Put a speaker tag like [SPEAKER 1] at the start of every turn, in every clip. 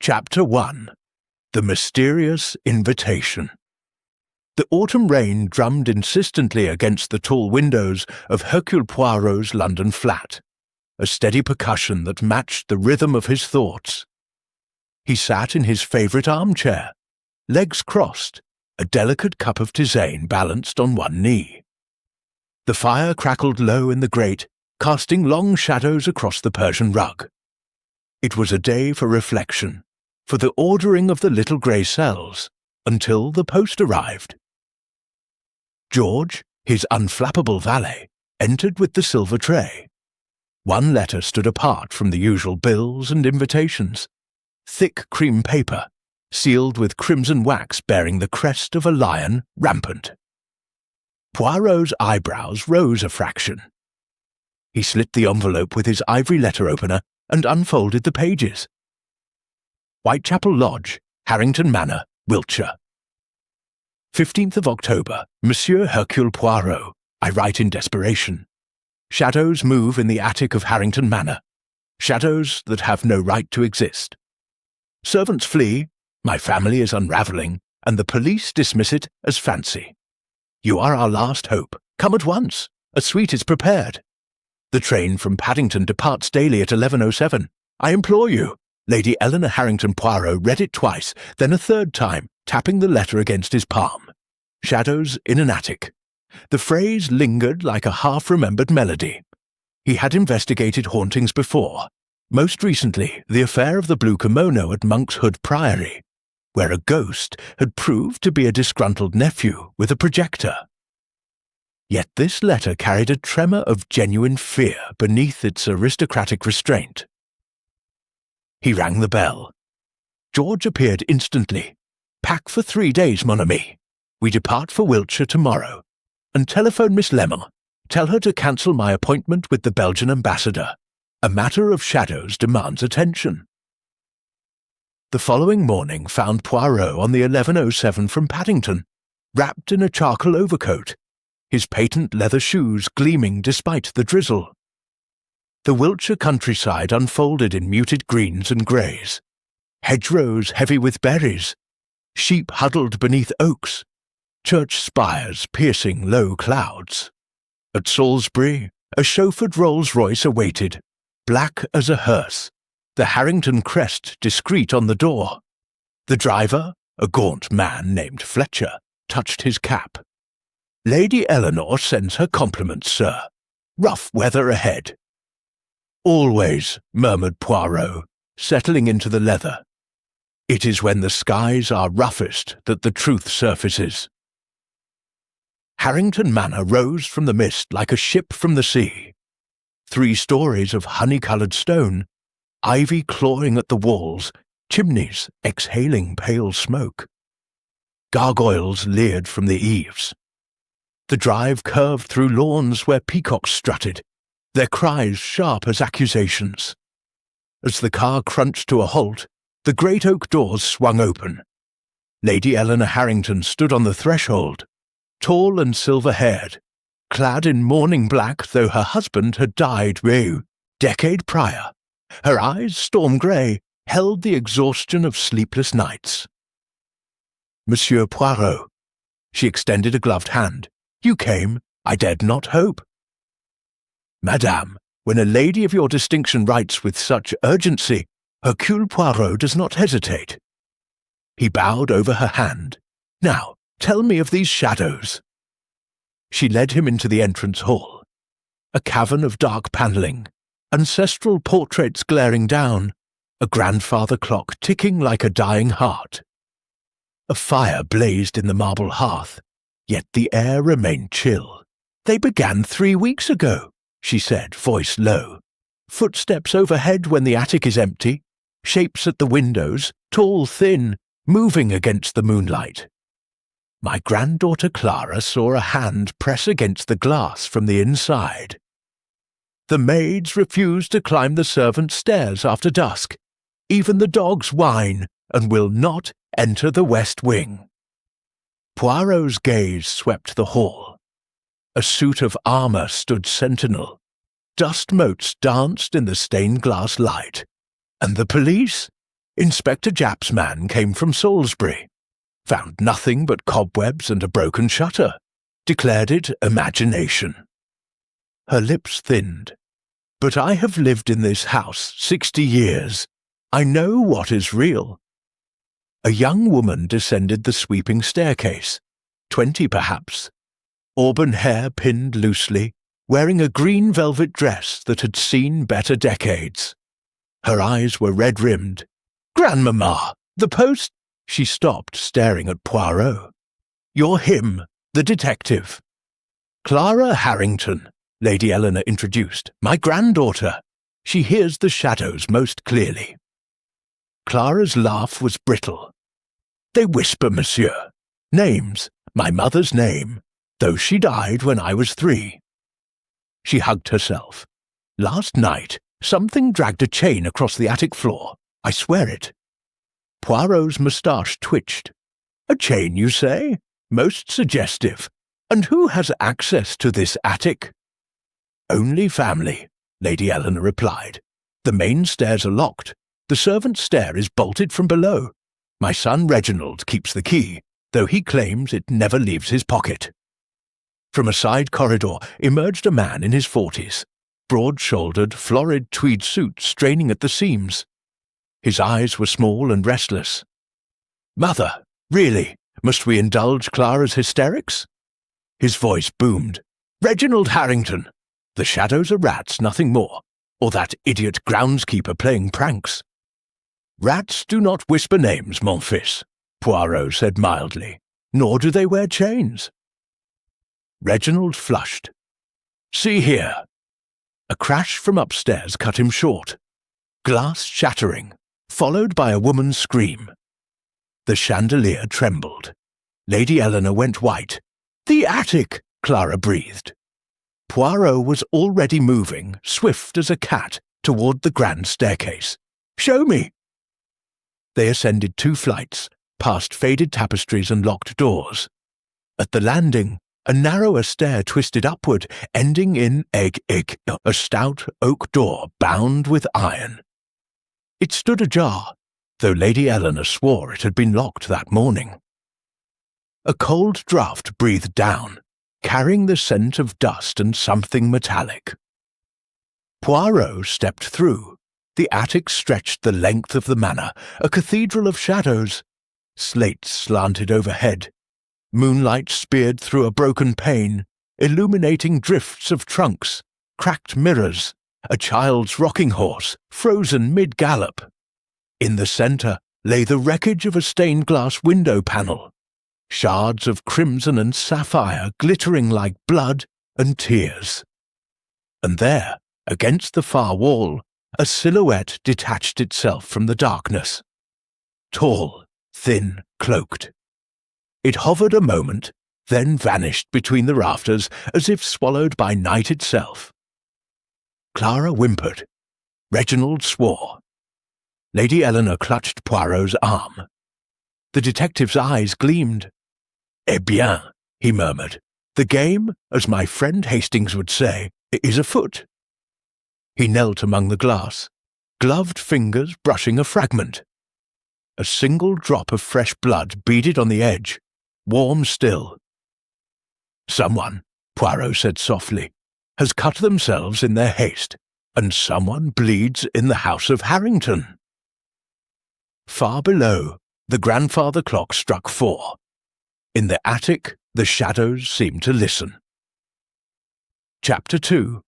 [SPEAKER 1] Chapter 1. The Mysterious Invitation. The autumn rain drummed insistently against the tall windows of Hercule Poirot's London flat, a steady percussion that matched the rhythm of his thoughts. He sat in his favourite armchair, legs crossed, a delicate cup of tisane balanced on one knee. The fire crackled low in the grate, casting long shadows across the Persian rug. It was a day for reflection, for the ordering of the little grey cells, until the post arrived. George, his unflappable valet, entered with the silver tray. One letter stood apart from the usual bills and invitations, thick cream paper, sealed with crimson wax bearing the crest of a lion rampant. Poirot's eyebrows rose a fraction. He slit the envelope with his ivory letter-opener and unfolded the pages. Whitechapel Lodge, Harrington Manor, Wiltshire. 15th of October, Monsieur Hercule Poirot. I write in desperation. Shadows move in the attic of Harrington Manor. Shadows that have no right to exist. Servants flee, my family is unravelling, and the police dismiss it as fancy. You are our last hope. Come at once. A suite is prepared. The train from Paddington departs daily at 11:07. I implore you. Lady Eleanor Harrington Poirot read it twice, then a third time, tapping the letter against his palm. Shadows in an attic. The phrase lingered like a half-remembered melody. He had investigated hauntings before, most recently the affair of the blue kimono at Monk's Hood Priory, where a ghost had proved to be a disgruntled nephew with a projector. Yet this letter carried a tremor of genuine fear beneath its aristocratic restraint. He rang the bell. George appeared instantly. Pack for 3 days, mon ami. We depart for Wiltshire tomorrow. And telephone Miss Lemon. Tell her to cancel my appointment with the Belgian ambassador. A matter of shadows demands attention. The following morning found Poirot on the 11:07 from Paddington, wrapped in a charcoal overcoat, his patent leather shoes gleaming despite the drizzle. The Wiltshire countryside unfolded in muted greens and greys, hedgerows heavy with berries, sheep huddled beneath oaks, church spires piercing low clouds. At Salisbury, a chauffeured Rolls-Royce awaited, black as a hearse, the Harrington crest discreet on the door. The driver, a gaunt man named Fletcher, touched his cap. Lady Eleanor sends her compliments, sir. Rough weather ahead. Always, murmured Poirot, settling into the leather. It is when the skies are roughest that the truth surfaces. Harrington Manor rose from the mist like a ship from the sea. 3 stories of honey-coloured stone, ivy clawing at the walls, chimneys exhaling pale smoke. Gargoyles leered from the eaves. The drive curved through lawns where peacocks strutted, their cries sharp as accusations. As the car crunched to a halt, the great oak doors swung open. Lady Eleanor Harrington stood on the threshold, tall and silver-haired, clad in mourning black though her husband had died decade prior. Her eyes, storm-grey, held the exhaustion of sleepless nights. Monsieur Poirot. She extended a gloved hand. You came, I dared not hope. Madame, when a lady of your distinction writes with such urgency, Hercule Poirot does not hesitate. He bowed over her hand. Now, tell me of these shadows. She led him into the entrance hall. A cavern of dark panelling, ancestral portraits glaring down, a grandfather clock ticking like a dying heart. A fire blazed in the marble hearth, yet the air remained chill. They began 3 weeks ago, she said, voice low. Footsteps overhead when the attic is empty, shapes at the windows, tall, thin, moving against the moonlight. My granddaughter Clara saw a hand press against the glass from the inside. The maids refuse to climb the servants' stairs after dusk. Even the dogs whine and will not enter the west wing. Poirot's gaze swept the hall. A suit of armour stood sentinel. Dust motes danced in the stained glass light. And the police? Inspector Japp's man came from Salisbury, found nothing but cobwebs and a broken shutter, declared it imagination. Her lips thinned. But I have lived in this house 60 years. I know what is real. A young woman descended the sweeping staircase, 20 perhaps, auburn hair pinned loosely, wearing a green velvet dress that had seen better decades. Her eyes were red-rimmed. "Grandmamma, the post—" She stopped, staring at Poirot. "You're him, the detective." "Clara Harrington," Lady Eleanor introduced. "My granddaughter. She hears the shadows most clearly." Clara's laugh was brittle. "They whisper, monsieur. Names, my mother's name, though she died when I was 3. She hugged herself. "Last night, something dragged a chain across the attic floor. I swear it." Poirot's moustache twitched. "A chain, you say? Most suggestive. And who has access to this attic?" "Only family," Lady Eleanor replied. "The main stairs are locked. The servants' stair is bolted from below. My son Reginald keeps the key, though he claims it never leaves his pocket." From a side corridor emerged a man in his 40s, broad-shouldered, florid tweed suit straining at the seams. His eyes were small and restless. "Mother, really, must we indulge Clara's hysterics?" His voice boomed. "Reginald Harrington! The shadows are rats, nothing more, or that idiot groundskeeper playing pranks." "Rats do not whisper names, mon fils," Poirot said mildly, "nor do they wear chains." Reginald flushed. "See here." A crash from upstairs cut him short. Glass shattering, followed by a woman's scream. The chandelier trembled. Lady Eleanor went white. "The attic!" Clara breathed. Poirot was already moving, swift as a cat, toward the grand staircase. "Show me!" They ascended 2 flights, past faded tapestries and locked doors. At the landing, a narrower stair twisted upward, ending in a stout oak door bound with iron. It stood ajar, though Lady Eleanor swore it had been locked that morning. A cold draught breathed down, carrying the scent of dust and something metallic. Poirot stepped through. The attic stretched the length of the manor, a cathedral of shadows. Slates slanted overhead. Moonlight speared through a broken pane, illuminating drifts of trunks, cracked mirrors, a child's rocking horse, frozen mid-gallop. In the centre lay the wreckage of a stained-glass window panel, shards of crimson and sapphire glittering like blood and tears. And there, against the far wall, a silhouette detached itself from the darkness. Tall, thin, cloaked. It hovered a moment, then vanished between the rafters as if swallowed by night itself. Clara whimpered. Reginald swore. Lady Eleanor clutched Poirot's arm. The detective's eyes gleamed. "Eh bien," he murmured, "the game, as my friend Hastings would say, is afoot." He knelt among the glass, gloved fingers brushing a fragment. A single drop of fresh blood beaded on the edge, warm still. "Someone," Poirot said softly, "has cut themselves in their haste, and someone bleeds in the house of Harrington." Far below, the grandfather clock struck 4. In the attic, the shadows seemed to listen. Chapter 2.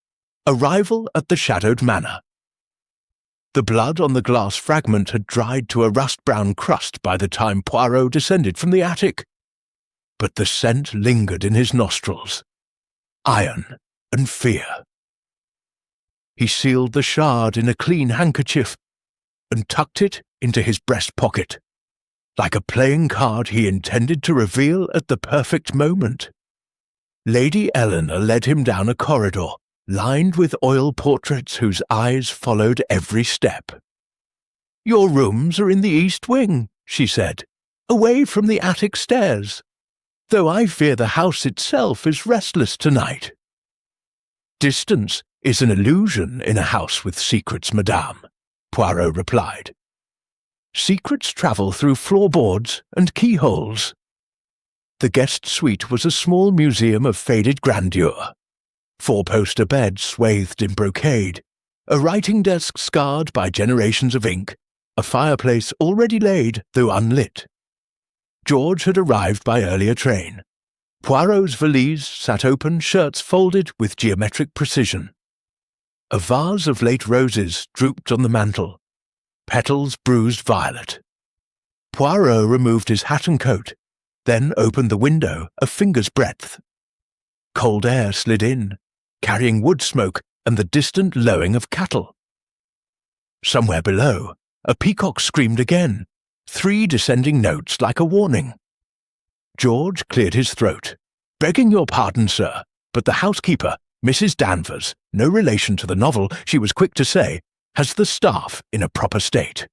[SPEAKER 1] Arrival at the Shadowed Manor. The blood on the glass fragment had dried to a rust-brown crust by the time Poirot descended from the attic. But the scent lingered in his nostrils. Iron and fear. He sealed the shard in a clean handkerchief and tucked it into his breast pocket, like a playing card he intended to reveal at the perfect moment. Lady Eleanor led him down a corridor, lined with oil portraits whose eyes followed every step. "Your rooms are in the east wing," she said, "away from the attic stairs, though I fear the house itself is restless tonight." "Distance is an illusion in a house with secrets, madame," Poirot replied. Secrets travel through floorboards and keyholes. The guest suite was a small museum of faded grandeur. Four-poster beds swathed in brocade, a writing desk scarred by generations of ink, a fireplace already laid, though unlit. George had arrived by earlier train. Poirot's valise sat open, shirts folded with geometric precision. A vase of late roses drooped on the mantel, petals bruised violet. Poirot removed his hat and coat, then opened the window a finger's breadth. Cold air slid in, carrying wood smoke and the distant lowing of cattle. Somewhere below, a peacock screamed again, 3 descending notes like a warning. George cleared his throat. "Begging your pardon, sir, but the housekeeper, Mrs. Danvers, no relation to the novel, she was quick to say, has the staff in a proper state.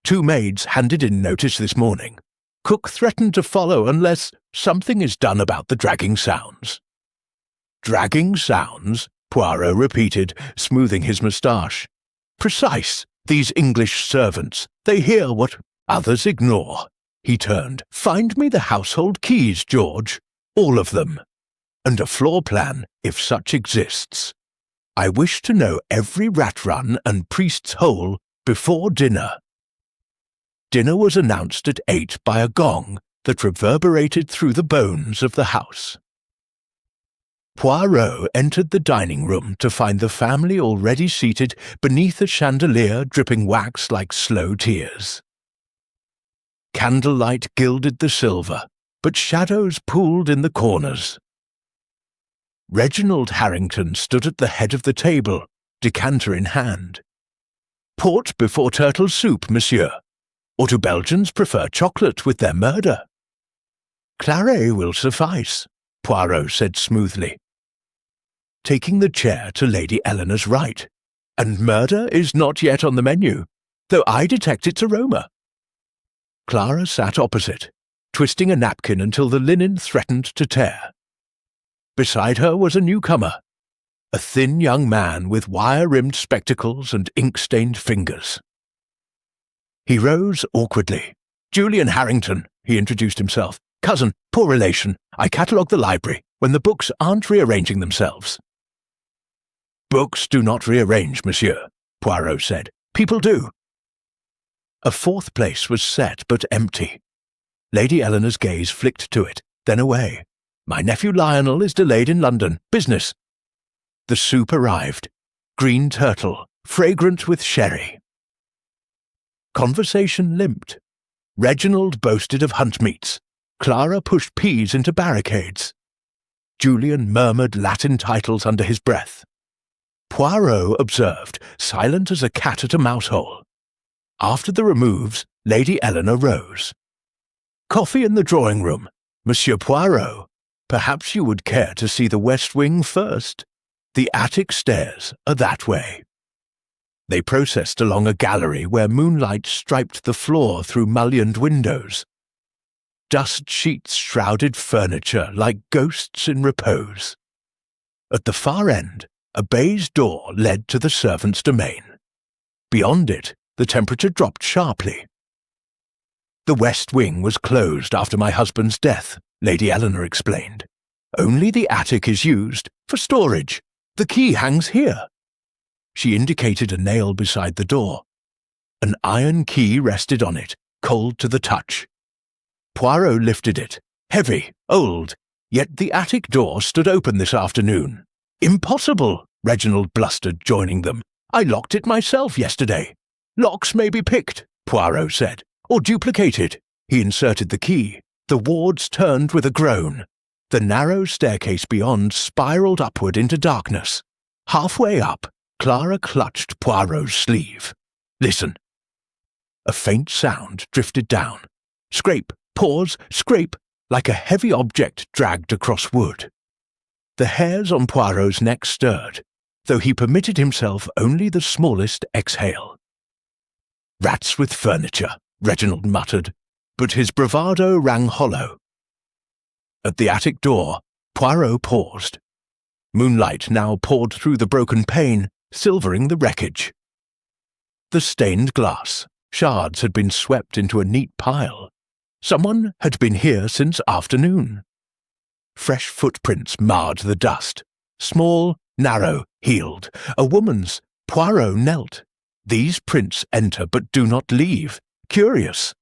[SPEAKER 1] 2 maids handed in notice this morning. Cook threatened to follow unless something is done about the dragging sounds." "Dragging sounds?" Poirot repeated, smoothing his moustache. "Precise. These English servants, they hear what others ignore." He turned. "Find me the household keys, George. All of them. And a floor plan, if such exists. I wish to know every rat run and priest's hole before dinner." Dinner was announced at 8 by a gong that reverberated through the bones of the house. Poirot entered the dining room to find the family already seated beneath a chandelier dripping wax like slow tears. Candlelight gilded the silver, but shadows pooled in the corners. Reginald Harrington stood at the head of the table, decanter in hand. "Port before turtle soup, monsieur. Or do Belgians prefer chocolate with their murder?" "Claret will suffice," Poirot said smoothly, taking the chair to Lady Eleanor's right. "And murder is not yet on the menu, though I detect its aroma." Clara sat opposite, twisting a napkin until the linen threatened to tear. Beside her was a newcomer, a thin young man with wire-rimmed spectacles and ink-stained fingers. He rose awkwardly. "Julian Harrington," he introduced himself. "Cousin, poor relation. I catalogue the library when the books aren't rearranging themselves." "Books do not rearrange, monsieur," Poirot said. "People do." A 4th place was set but empty. Lady Eleanor's gaze flicked to it, then away. "My nephew Lionel is delayed in London. Business." The soup arrived. Green turtle, fragrant with sherry. Conversation limped. Reginald boasted of hunt meats. Clara pushed peas into barricades. Julian murmured Latin titles under his breath. Poirot observed, silent as a cat at a mousehole. After the removes, Lady Eleanor rose. "Coffee in the drawing-room. Monsieur Poirot, perhaps you would care to see the West Wing first. The attic stairs are that way." They processed along a gallery where moonlight striped the floor through mullioned windows. Dust sheets shrouded furniture like ghosts in repose. At the far end, a baize door led to the servants' domain. Beyond it, the temperature dropped sharply. "The West Wing was closed after my husband's death," Lady Eleanor explained. "Only the attic is used for storage. The key hangs here." She indicated a nail beside the door. An iron key rested on it, cold to the touch. Poirot lifted it. Heavy, old, yet the attic door stood open this afternoon. "Impossible," Reginald blustered, joining them. "I locked it myself yesterday." "Locks may be picked," Poirot said, "or duplicated." He inserted the key. The wards turned with a groan. The narrow staircase beyond spiraled upward into darkness. Halfway up, Clara clutched Poirot's sleeve. "Listen." A faint sound drifted down. Scrape, pause, scrape, like a heavy object dragged across wood. The hairs on Poirot's neck stirred, though he permitted himself only the smallest exhale. "Rats with furniture," Reginald muttered, but his bravado rang hollow. At the attic door, Poirot paused. Moonlight now poured through the broken pane, silvering the wreckage. The stained glass, Shards had been swept into a neat pile. Someone had been here since afternoon. Fresh footprints marred the dust. Small, narrow, heeled. A woman's. Poirot knelt. These prints enter but do not leave. Curious.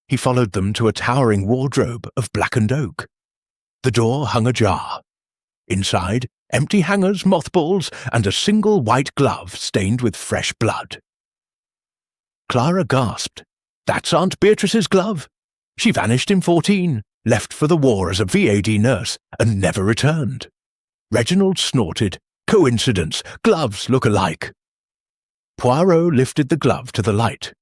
[SPEAKER 1] He followed them to a towering wardrobe of blackened oak. The door hung ajar. Inside, empty hangers, mothballs, and a single white glove stained with fresh blood. Clara gasped. That's Aunt Beatrice's glove. She vanished in 14, left for the war as a VAD nurse, and never returned. Reginald snorted. Coincidence. Gloves look alike. Poirot lifted the glove to the light.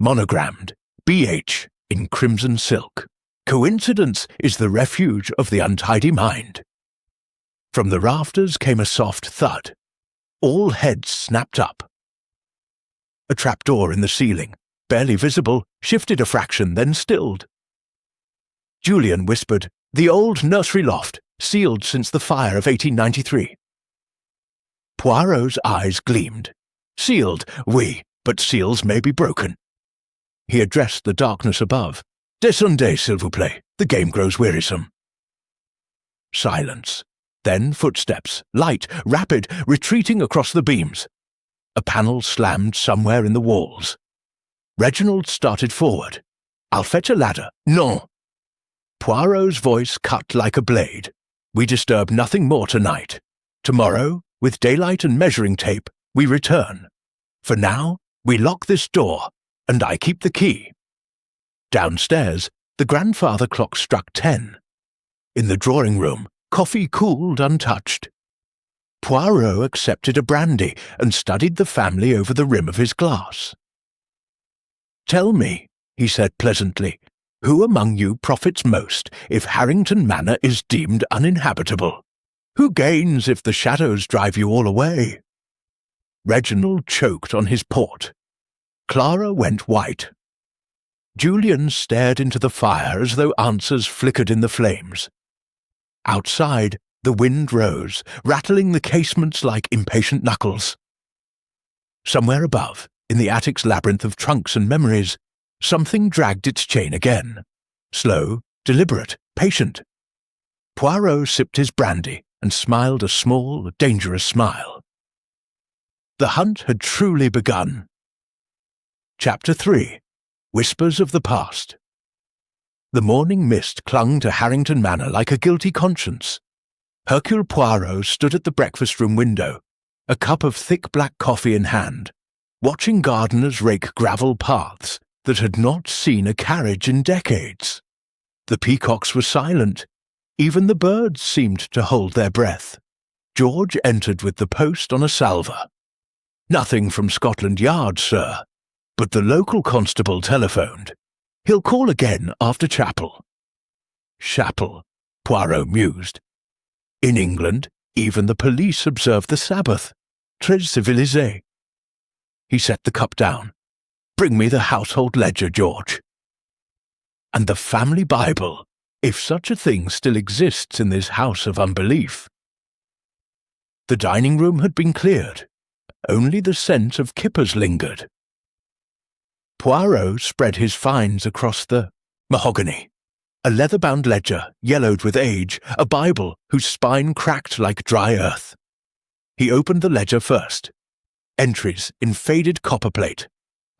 [SPEAKER 1] Monogrammed. BH in crimson silk. Coincidence is the refuge of the untidy mind. From the rafters came a soft thud. All heads snapped up. A trapdoor in the ceiling, barely visible, shifted a fraction, then stilled. Julian whispered, "The old nursery loft, sealed since the fire of 1893. Poirot's eyes gleamed. Sealed, oui, but seals may be broken. He addressed the darkness above. Descendez, s'il vous plaît. The game grows wearisome. Silence. Then footsteps, light, rapid, retreating across the beams. A panel slammed somewhere in the walls. Reginald started forward. I'll fetch a ladder. Non. Poirot's voice cut like a blade. We disturb nothing more tonight. Tomorrow, with daylight and measuring tape, we return. For now, we lock this door, and I keep the key. Downstairs, the grandfather clock struck 10. In the drawing room, coffee cooled untouched. Poirot accepted a brandy and studied the family over the rim of his glass. Tell me, he said pleasantly, who among you profits most if Harrington Manor is deemed uninhabitable? Who gains if the shadows drive you all away? Reginald choked on his port. Clara went white. Julian stared into the fire as though answers flickered in the flames. Outside, the wind rose, rattling the casements like impatient knuckles. Somewhere above, in the attic's labyrinth of trunks and memories, something dragged its chain again. Slow, deliberate, patient. Poirot sipped his brandy and smiled a small, dangerous smile. The hunt had truly begun. Chapter 3. Whispers of the Past. The morning mist clung to Harrington Manor like a guilty conscience. Hercule Poirot stood at the breakfast-room window, a cup of thick black coffee in hand, watching gardeners rake gravel paths that had not seen a carriage in decades. The peacocks were silent. Even the birds seemed to hold their breath. George entered with the post on a salver. Nothing from Scotland Yard, sir. But the local constable telephoned. He'll call again after chapel. Chapel, Poirot mused. In England, even the police observe the Sabbath. Très civilisé. He set the cup down. Bring me the household ledger, George. And the family Bible, if such a thing still exists in this house of unbelief. The dining room had been cleared. Only the scent of kippers lingered. Poirot spread his finds across the mahogany. A leather-bound ledger, yellowed with age, a Bible whose spine cracked like dry earth. He opened the ledger first. Entries in faded copperplate.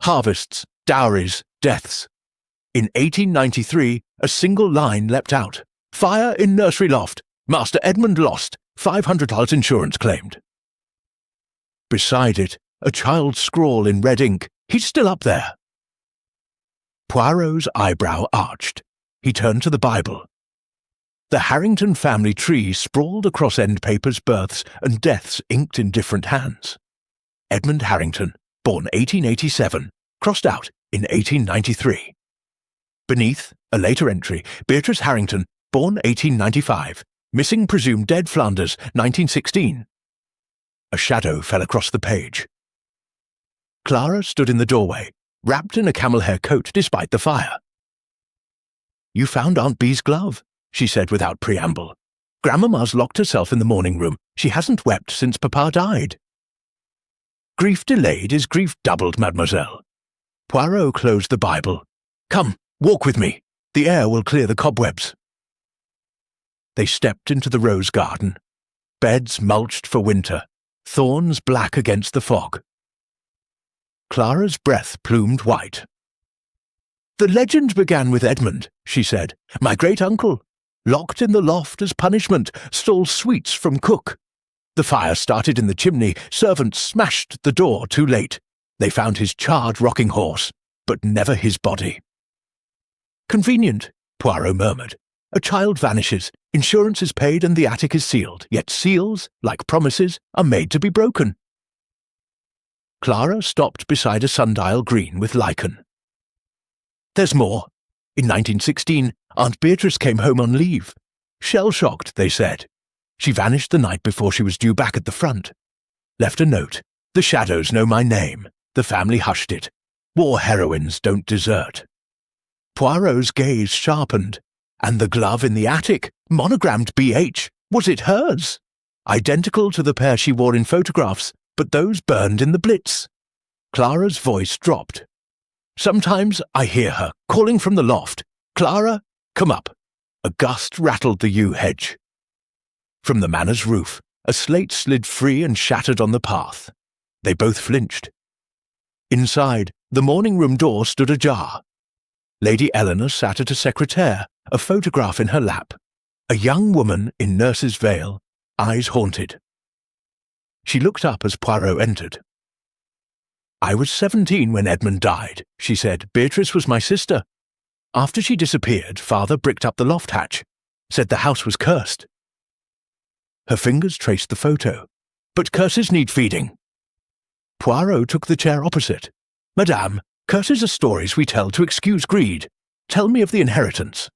[SPEAKER 1] Harvests, dowries, deaths. In 1893, a single line leapt out. Fire in nursery loft. Master Edmund lost. $500 insurance claimed. Beside it, a child's scrawl in red ink. He's still up there. Poirot's eyebrow arched. He turned to the Bible. The Harrington family tree sprawled across end papers, births, and deaths inked in different hands. Edmund Harrington, born 1887, crossed out in 1893. Beneath, a later entry, Beatrice Harrington, born 1895, missing presumed dead Flanders, 1916. A shadow fell across the page. Clara stood in the doorway, wrapped in a camel hair coat despite the fire. You found Aunt Bee's glove, she said without preamble. Grandmama's locked herself in the morning room. She hasn't wept since Papa died. Grief delayed is grief doubled, mademoiselle. Poirot closed the Bible. "Come, walk with me. The air will clear the cobwebs." They stepped into the rose garden. Beds mulched for winter, thorns black against the fog. Clara's breath plumed white. "The legend began with Edmund," she said. "My great-uncle, locked in the loft as punishment, stole sweets from cook. The fire started in the chimney. Servants smashed the door too late. They found his charred rocking horse, but never his body." "Convenient," Poirot murmured. "A child vanishes, insurance is paid and the attic is sealed, yet seals, like promises, are made to be broken." Clara stopped beside a sundial green with lichen. "There's more. In 1916, Aunt Beatrice came home on leave. Shell-shocked, they said. She vanished the night before she was due back at the front. Left a note. 'The shadows know my name.' The family hushed it. War heroines don't desert." Poirot's gaze sharpened. "And the glove in the attic, monogrammed B.H., was it hers? Identical to the pair she wore in photographs, but those burned in the Blitz." Clara's voice dropped. "Sometimes I hear her, calling from the loft, 'Clara, come up.'" A gust rattled the yew hedge. From the manor's roof, a slate slid free and shattered on the path. They both flinched. Inside, the morning-room door stood ajar. Lady Eleanor sat at a secretaire, a photograph in her lap. A young woman in nurse's veil, eyes haunted. She looked up as Poirot entered. "I was 17 when Edmund died," she said. "Beatrice was my sister. After she disappeared, Father bricked up the loft hatch, said the house was cursed." Her fingers traced the photo. "But curses need feeding." Poirot took the chair opposite. "Madame, curses are stories we tell to excuse greed. Tell me of the inheritance."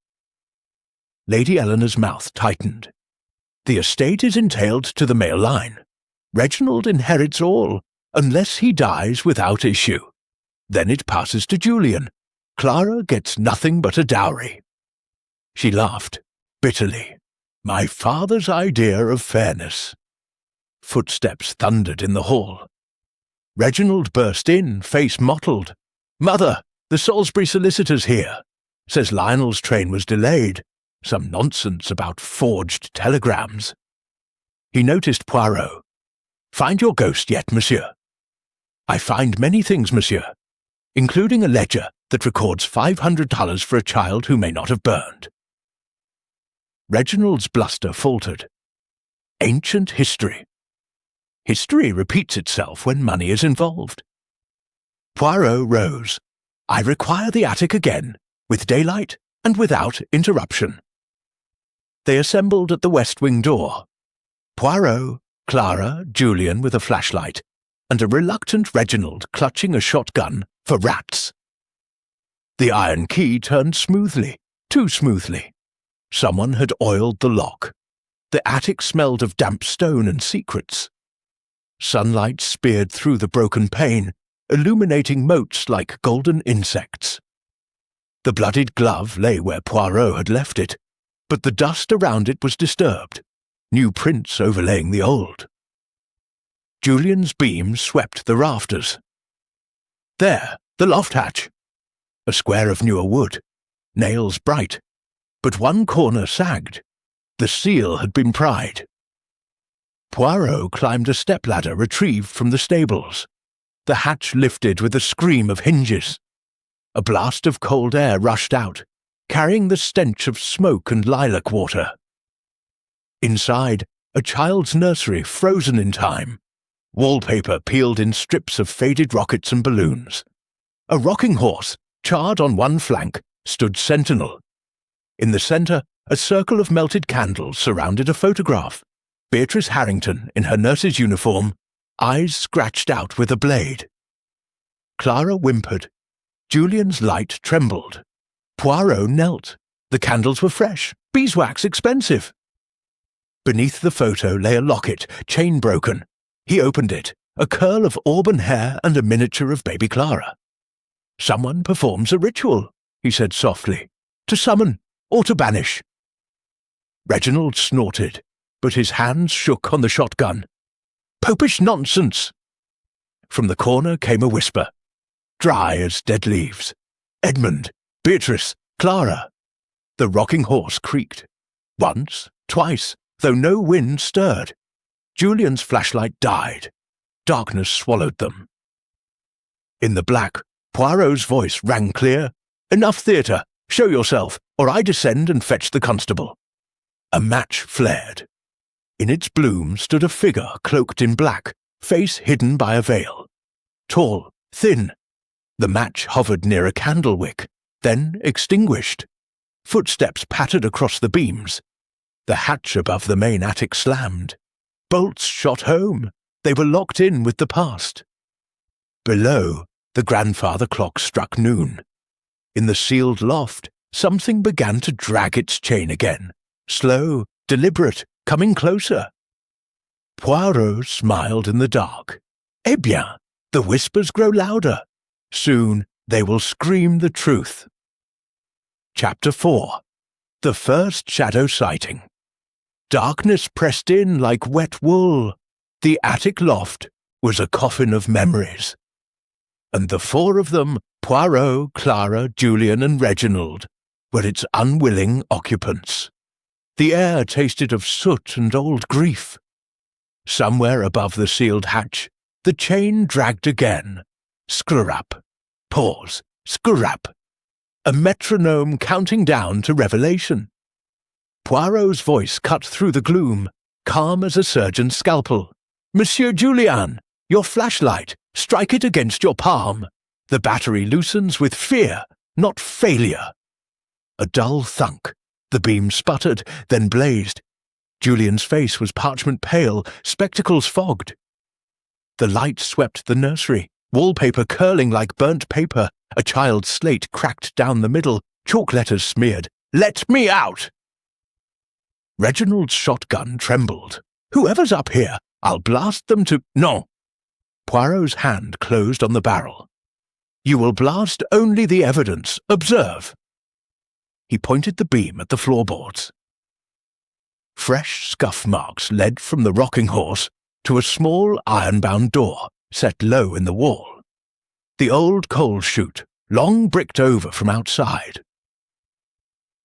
[SPEAKER 1] Lady Eleanor's mouth tightened. "The estate is entailed to the male line. Reginald inherits all, unless he dies without issue. Then it passes to Julian. Clara gets nothing but a dowry." She laughed, bitterly. "My father's idea of fairness." Footsteps thundered in the hall. Reginald burst in, face mottled. "Mother, the Salisbury solicitor's here. Says Lionel's train was delayed. Some nonsense about forged telegrams." He noticed Poirot. "Find your ghost yet, monsieur?" "I find many things, monsieur, including a ledger that records $500 for a child who may not have burned." Reginald's bluster faltered. "Ancient history. History repeats itself when money is involved." Poirot rose. "I require the attic again, with daylight and without interruption." They assembled at the west wing door. Poirot, Clara, Julian with a flashlight, and a reluctant Reginald clutching a shotgun for rats. The iron key turned smoothly, too smoothly. Someone had oiled the lock. The attic smelled of damp stone and secrets. Sunlight speared through the broken pane, illuminating motes like golden insects. The bloodied glove lay where Poirot had left it, but the dust around it was disturbed, new prints overlaying the old. Julian's beam swept the rafters. There, the loft hatch. A square of newer wood, nails bright, but one corner sagged. The seal had been pried. Poirot climbed a stepladder retrieved from the stables. The hatch lifted with a scream of hinges. A blast of cold air rushed out, carrying the stench of smoke and lilac water. Inside, a child's nursery frozen in time. Wallpaper peeled in strips of faded rockets and balloons. A rocking horse, charred on one flank, stood sentinel. In the centre, a circle of melted candles surrounded a photograph. Beatrice Harrington, in her nurse's uniform, eyes scratched out with a blade. Clara whimpered. Julian's light trembled. Poirot knelt. The candles were fresh, beeswax expensive. Beneath the photo lay a locket, chain broken. He opened it, a curl of auburn hair and a miniature of baby Clara. "Someone performs a ritual," he said softly, "to summon or to banish." Reginald snorted, but his hands shook on the shotgun. "Popish nonsense!" From the corner came a whisper. dry as dead leaves. Edmund, Beatrice, Clara. The rocking horse creaked. Once, twice, though no wind stirred. Julian's flashlight died. Darkness swallowed them. In the black, Poirot's voice rang clear. "Enough theatre! Show yourself, or I descend and fetch the constable." A match flared. In its bloom stood a figure cloaked in black, face hidden by a veil. Tall, thin. The match hovered near a candle wick, then extinguished. Footsteps pattered across the beams. The hatch above the main attic slammed. Bolts shot home. They were locked in with the past. Below, the grandfather clock struck noon. In the sealed loft, something began to drag its chain again. Slow, deliberate, coming closer. Poirot smiled in the dark. Eh bien, the whispers grow louder. Soon they will scream the truth. Chapter 4. The First Shadow Sighting. Darkness pressed in like wet wool. The attic loft was a coffin of memories. And the four of them, Poirot, Clara, Julian, and Reginald, were its unwilling occupants. The air tasted of soot and old grief. Somewhere above the sealed hatch, the chain dragged again. Scrap. Pause. Scrap. A metronome counting down to revelation. Poirot's voice cut through the gloom, calm as a surgeon's scalpel. "Monsieur Julien, your flashlight, strike it against your palm. The battery loosens with fear, not failure." A dull thunk. The beam sputtered, then blazed. Julian's face was parchment pale, spectacles fogged. The light swept the nursery, wallpaper curling like burnt paper, a child's slate cracked down the middle, chalk letters smeared. "Let me out!" Reginald's shotgun trembled. "Whoever's up here, I'll blast them to—" "No." Poirot's hand closed on the barrel. "You will blast only the evidence. Observe." He pointed the beam at the floorboards. Fresh scuff marks led from the rocking horse to a small iron-bound door set low in the wall. The old coal chute, long bricked over from outside.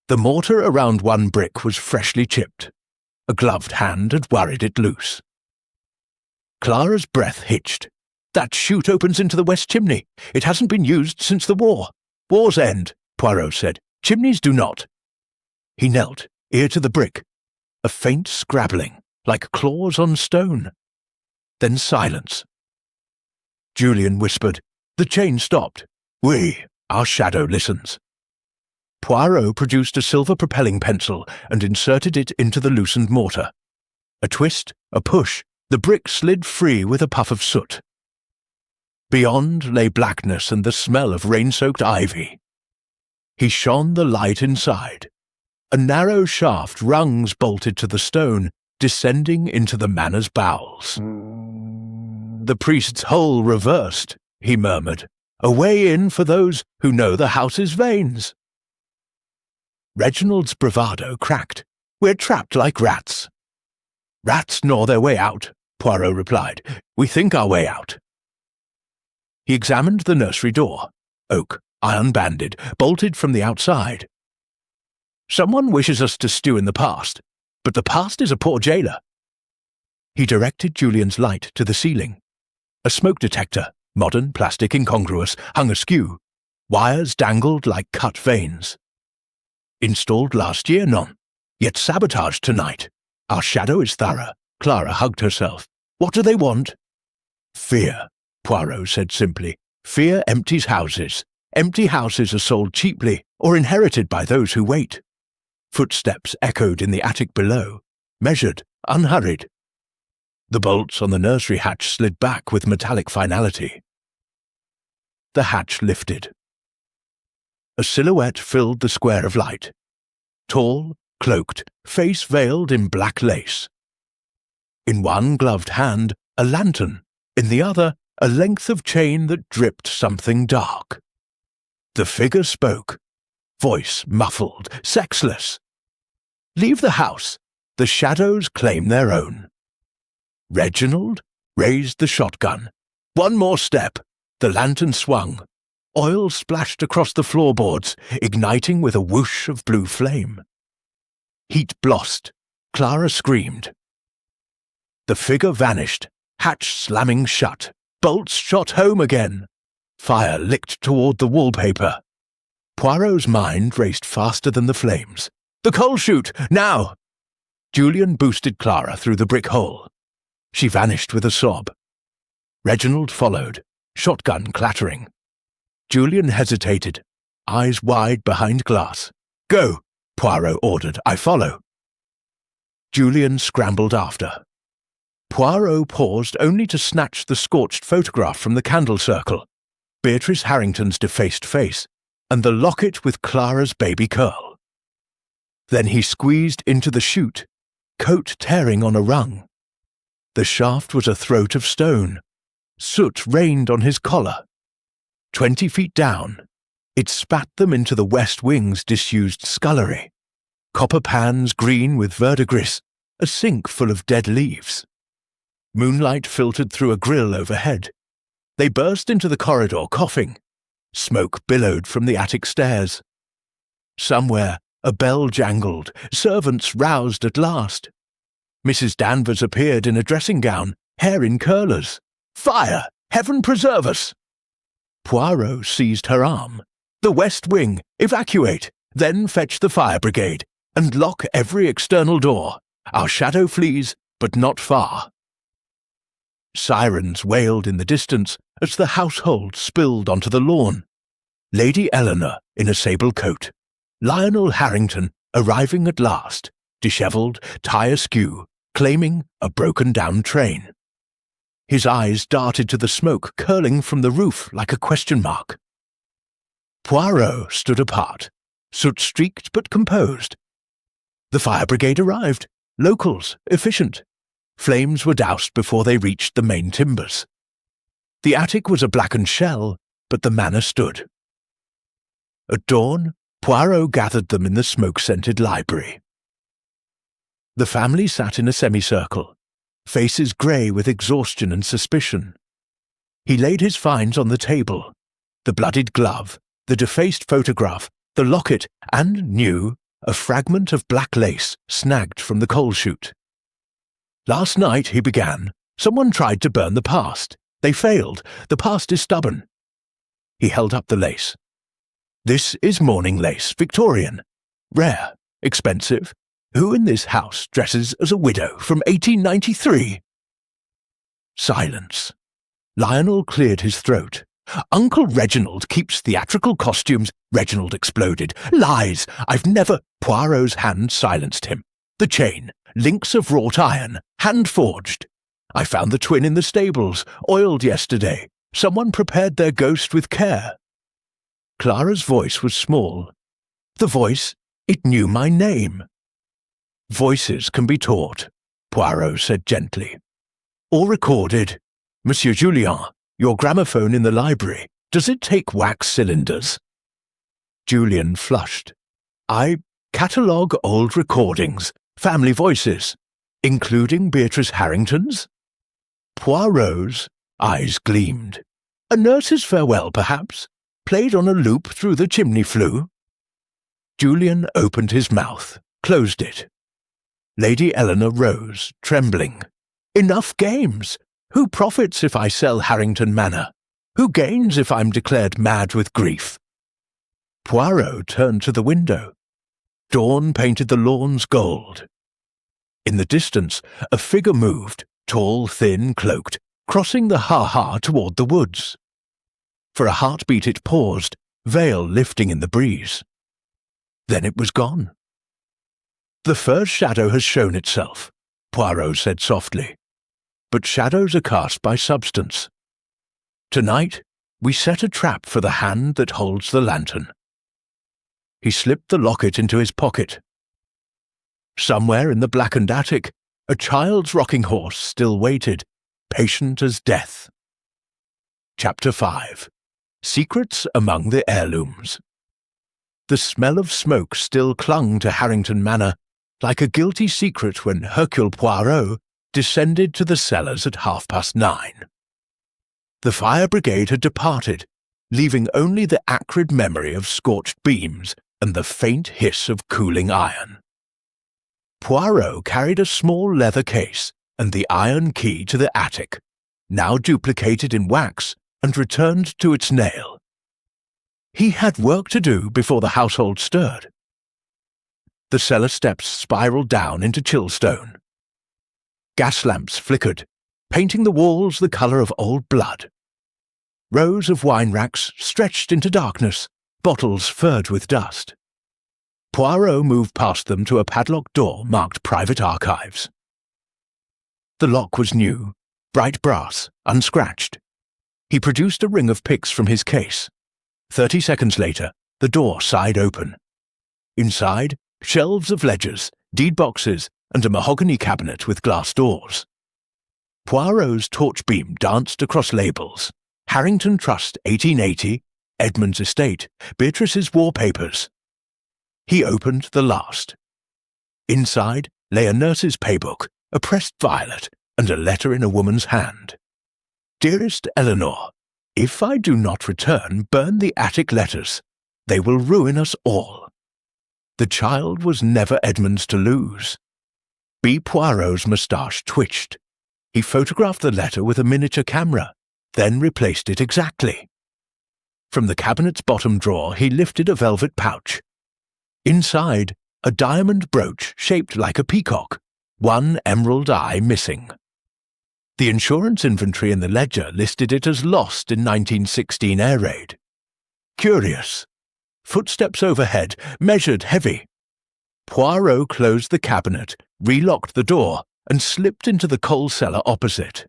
[SPEAKER 1] The mortar around one brick was freshly chipped. A gloved hand had worried it loose. Clara's breath hitched. "That chute opens into the west chimney. It hasn't been used since the war." "War's end," Poirot said. "Chimneys do not." He knelt, ear to the brick. A faint scrabbling, like claws on stone. Then silence. Julian whispered. The chain stopped. Our shadow listens." Poirot produced a silver propelling pencil and inserted it into the loosened mortar. A twist, a push, the brick slid free with a puff of soot. Beyond lay blackness and the smell of rain-soaked ivy. He shone the light inside. A narrow shaft, rungs bolted to the stone, descending into the manor's bowels. "The priest's hole reversed," he murmured. "A way in for those who know the house's veins." Reginald's bravado cracked. "We're trapped like rats." "Rats gnaw their way out," Poirot replied. "We think our way out." He examined the nursery door. Oak, iron-banded, bolted from the outside. "Someone wishes us to stew in the past, but the past is a poor jailer." He directed Julian's light to the ceiling. A smoke detector, modern, plastic, incongruous, hung askew. Wires dangled like cut veins. "Installed last year, none. Yet sabotaged tonight. Our shadow is thorough." Clara hugged herself. "What do they want?" "Fear," Poirot said simply. "Fear empties houses. Empty houses are sold cheaply or inherited by those who wait." Footsteps echoed in the attic below, measured, unhurried. The bolts on the nursery hatch slid back with metallic finality. The hatch lifted. A silhouette filled the square of light. Tall, cloaked, face veiled in black lace. In one gloved hand, a lantern, in the other, a length of chain that dripped something dark. The figure spoke, voice muffled, sexless. "Leave the house. The shadows claim their own." Reginald raised the shotgun. One more step. The lantern swung. Oil splashed across the floorboards, igniting with a whoosh of blue flame. Heat blossed. Clara screamed. The figure vanished, hatch slamming shut. Bolts shot home again. Fire licked toward the wallpaper. Poirot's mind raced faster than the flames. "The coal chute! Now!" Julian boosted Clara through the brick hole. She vanished with a sob. Reginald followed, shotgun clattering. Julian hesitated, eyes wide behind glass. "Go!" Poirot ordered. "I follow." Julian scrambled after. Poirot paused only to snatch the scorched photograph from the candle circle, Beatrice Harrington's defaced face, and the locket with Clara's baby curl. Then he squeezed into the chute, coat tearing on a rung. The shaft was a throat of stone. Soot rained on his collar. 20 feet down, it spat them into the west wing's disused scullery. Copper pans green with verdigris, a sink full of dead leaves. Moonlight filtered through a grill overhead. They burst into the corridor coughing. Smoke billowed from the attic stairs. Somewhere, a bell jangled, servants roused at last. Mrs. Danvers appeared in a dressing gown, hair in curlers. "Fire! Heaven preserve us!" Poirot seized her arm. "The west wing! Evacuate! Then fetch the fire brigade, and lock every external door. Our shadow flees, but not far." Sirens wailed in the distance as the household spilled onto the lawn. Lady Eleanor in a sable coat. Lionel Harrington arriving at last, dishevelled, tie askew, claiming a broken-down train. His eyes darted to the smoke curling from the roof like a question mark. Poirot stood apart, soot-streaked but composed. The fire brigade arrived, locals, efficient. Flames were doused before they reached the main timbers. The attic was a blackened shell, but the manor stood. At dawn, Poirot gathered them in the smoke-scented library. The family sat in a semicircle, faces grey with exhaustion and suspicion. He laid his finds on the table, the bloodied glove, the defaced photograph, the locket, and, new, a fragment of black lace snagged from the coal chute. "Last night," he began, "someone tried to burn the past. They failed. The past is stubborn." He held up the lace. "This is mourning lace, Victorian. Rare, expensive. Who in this house dresses as a widow from 1893? Silence. Lionel cleared his throat. "Uncle Reginald keeps theatrical costumes," Reginald exploded. "Lies! I've never—" Poirot's hand silenced him. "The chain, links of wrought iron, hand-forged. I found the twin in the stables, oiled yesterday. Someone prepared their ghost with care." Clara's voice was small. The voice, it knew my name. "Voices can be taught," Poirot said gently. "Or recorded. Monsieur Julien, your gramophone in the library, does it take wax cylinders?" Julian flushed. "I catalogue old recordings, family voices, including Beatrice Harrington's?" Poirot's eyes gleamed. "A nurse's farewell, perhaps, played on a loop through the chimney flue?" Julian opened his mouth, closed it. Lady Eleanor rose, trembling. "Enough games! Who profits if I sell Harrington Manor? Who gains if I'm declared mad with grief?" Poirot turned to the window. Dawn painted the lawns gold. In the distance, a figure moved, tall, thin, cloaked, crossing the ha-ha toward the woods. For a heartbeat it paused, veil lifting in the breeze. Then it was gone. "The first shadow has shown itself," Poirot said softly. "But shadows are cast by substance. Tonight, we set a trap for the hand that holds the lantern." He slipped the locket into his pocket. Somewhere in the blackened attic, a child's rocking horse still waited, patient as death. Chapter 5. Secrets Among the Heirlooms. The smell of smoke still clung to Harrington Manor, like a guilty secret when Hercule Poirot descended to the cellars at 9:30. The fire brigade had departed, leaving only the acrid memory of scorched beams and the faint hiss of cooling iron. Poirot carried a small leather case and the iron key to the attic, now duplicated in wax and returned to its nail. He had work to do before the household stirred. The cellar steps spiraled down into Chillstone. Gas lamps flickered, painting the walls the colour of old blood. Rows of wine racks stretched into darkness, bottles furred with dust. Poirot moved past them to a padlocked door marked Private Archives. The lock was new, bright brass, unscratched. He produced a ring of picks from his case. 30 seconds later, the door sighed open. Inside, shelves of ledgers, deed boxes, and a mahogany cabinet with glass doors. Poirot's torch beam danced across labels. Harrington Trust 1880, Edmund's Estate, Beatrice's War Papers. He opened the last. Inside lay a nurse's paybook, a pressed violet, and a letter in a woman's hand. Dearest Eleanor, if I do not return, burn the attic letters. They will ruin us all. The child was never Edmund's to lose. B. Poirot's moustache twitched. He photographed the letter with a miniature camera, then replaced it exactly. From the cabinet's bottom drawer he lifted a velvet pouch. Inside, a diamond brooch shaped like a peacock, one emerald eye missing. The insurance inventory in the ledger listed it as lost in 1916 air raid. Curious. Footsteps overhead, measured heavy. Poirot closed the cabinet, relocked the door, and slipped into the coal cellar opposite.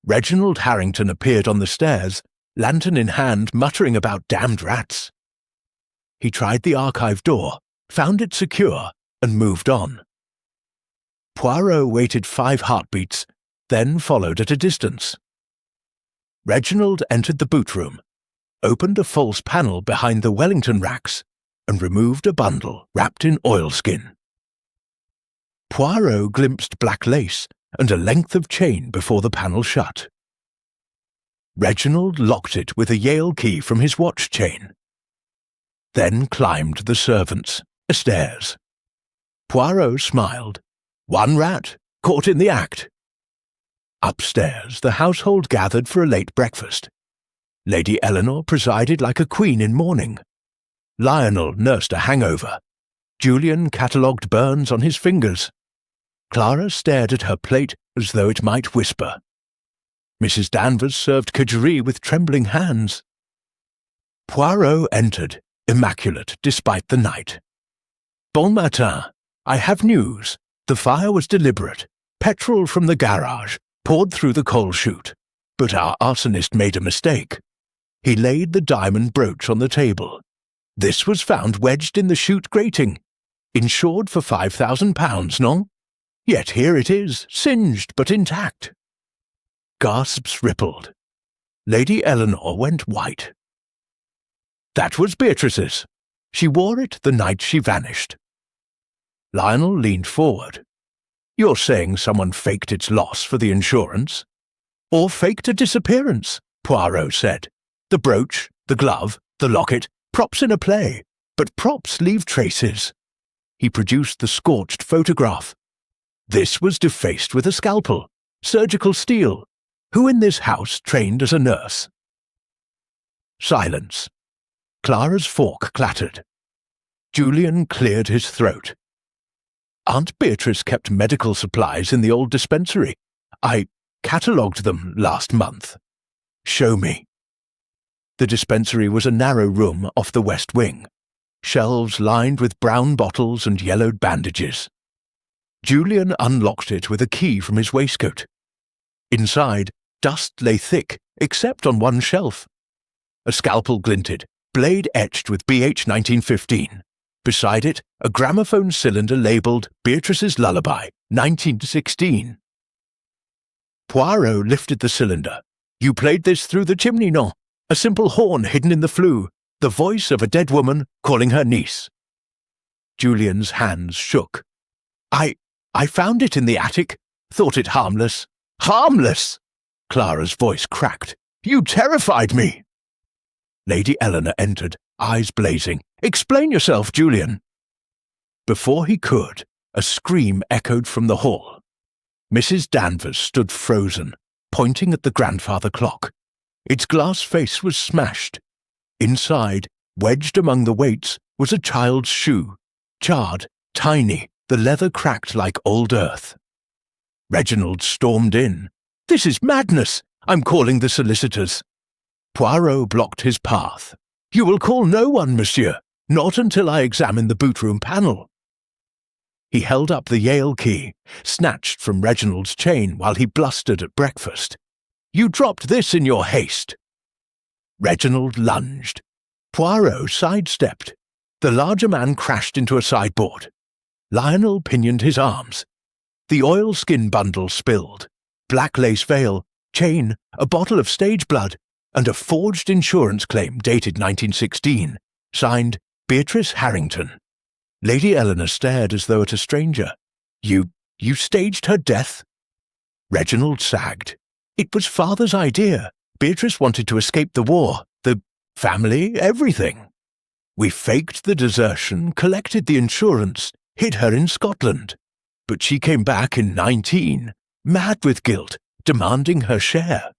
[SPEAKER 1] Reginald Harrington appeared on the stairs, lantern in hand, muttering about damned rats. He tried the archive door, found it secure, and moved on. Poirot waited 5 heartbeats, then followed at a distance. Reginald entered the boot room, opened a false panel behind the Wellington racks, and removed a bundle wrapped in oilskin. Poirot glimpsed black lace and a length of chain before the panel shut. Reginald locked it with a Yale key from his watch chain. Then climbed the servants' stairs. Poirot smiled. One rat, caught in the act. Upstairs, the household gathered for a late breakfast. Lady Eleanor presided like a queen in mourning. Lionel nursed a hangover. Julian catalogued burns on his fingers. Clara stared at her plate as though it might whisper. Mrs. Danvers served kedgeree with trembling hands. Poirot entered, immaculate despite the night. Bon matin. I have news. The fire was deliberate. Petrol from the garage poured through the coal chute. But our arsonist made a mistake. He laid the diamond brooch on the table. This was found wedged in the chute grating. Insured for £5,000, non? Yet here it is, singed but intact. Gasps rippled. Lady Eleanor went white. That was Beatrice's. She wore it the night she vanished. Lionel leaned forward. You're saying someone faked its loss for the insurance? Or faked a disappearance, Poirot said. The brooch, the glove, the locket, props in a play, but props leave traces. He produced the scorched photograph. This was defaced with a scalpel, surgical steel. Who in this house trained as a nurse? Silence. Clara's fork clattered. Julian cleared his throat. Aunt Beatrice kept medical supplies in the old dispensary. I catalogued them last month. Show me. The dispensary was a narrow room off the west wing, shelves lined with brown bottles and yellowed bandages. Julian unlocked it with a key from his waistcoat. Inside, dust lay thick, except on one shelf. A scalpel glinted, blade etched with BH 1915. Beside it, a gramophone cylinder labelled Beatrice's Lullaby, 1916. Poirot lifted the cylinder. You played this through the chimney, non? A simple horn hidden in the flue, the voice of a dead woman calling her niece. Julian's hands shook. I found it in the attic, thought it harmless. Harmless! Clara's voice cracked. You terrified me! Lady Eleanor entered, eyes blazing. "Explain yourself, Julian!" Before he could, a scream echoed from the hall. Mrs. Danvers stood frozen, pointing at the grandfather clock. Its glass face was smashed. Inside, wedged among the weights, was a child's shoe, charred, tiny, the leather cracked like old earth. Reginald stormed in. "This is madness! I'm calling the solicitors." Poirot blocked his path. "You will call no one, monsieur, not until I examine the boot-room panel." He held up the Yale key, snatched from Reginald's chain while he blustered at breakfast. "You dropped this in your haste." Reginald lunged. Poirot sidestepped. The larger man crashed into a sideboard. Lionel pinioned his arms. The oilskin bundle spilled. Black lace veil, chain, a bottle of stage blood, and a forged insurance claim dated 1916, signed Beatrice Harrington. Lady Eleanor stared as though at a stranger. You staged her death?" Reginald sagged. "It was father's idea. Beatrice wanted to escape the war, the family, everything. We faked the desertion, collected the insurance, hid her in Scotland. But she came back in 19, mad with guilt, demanding her share.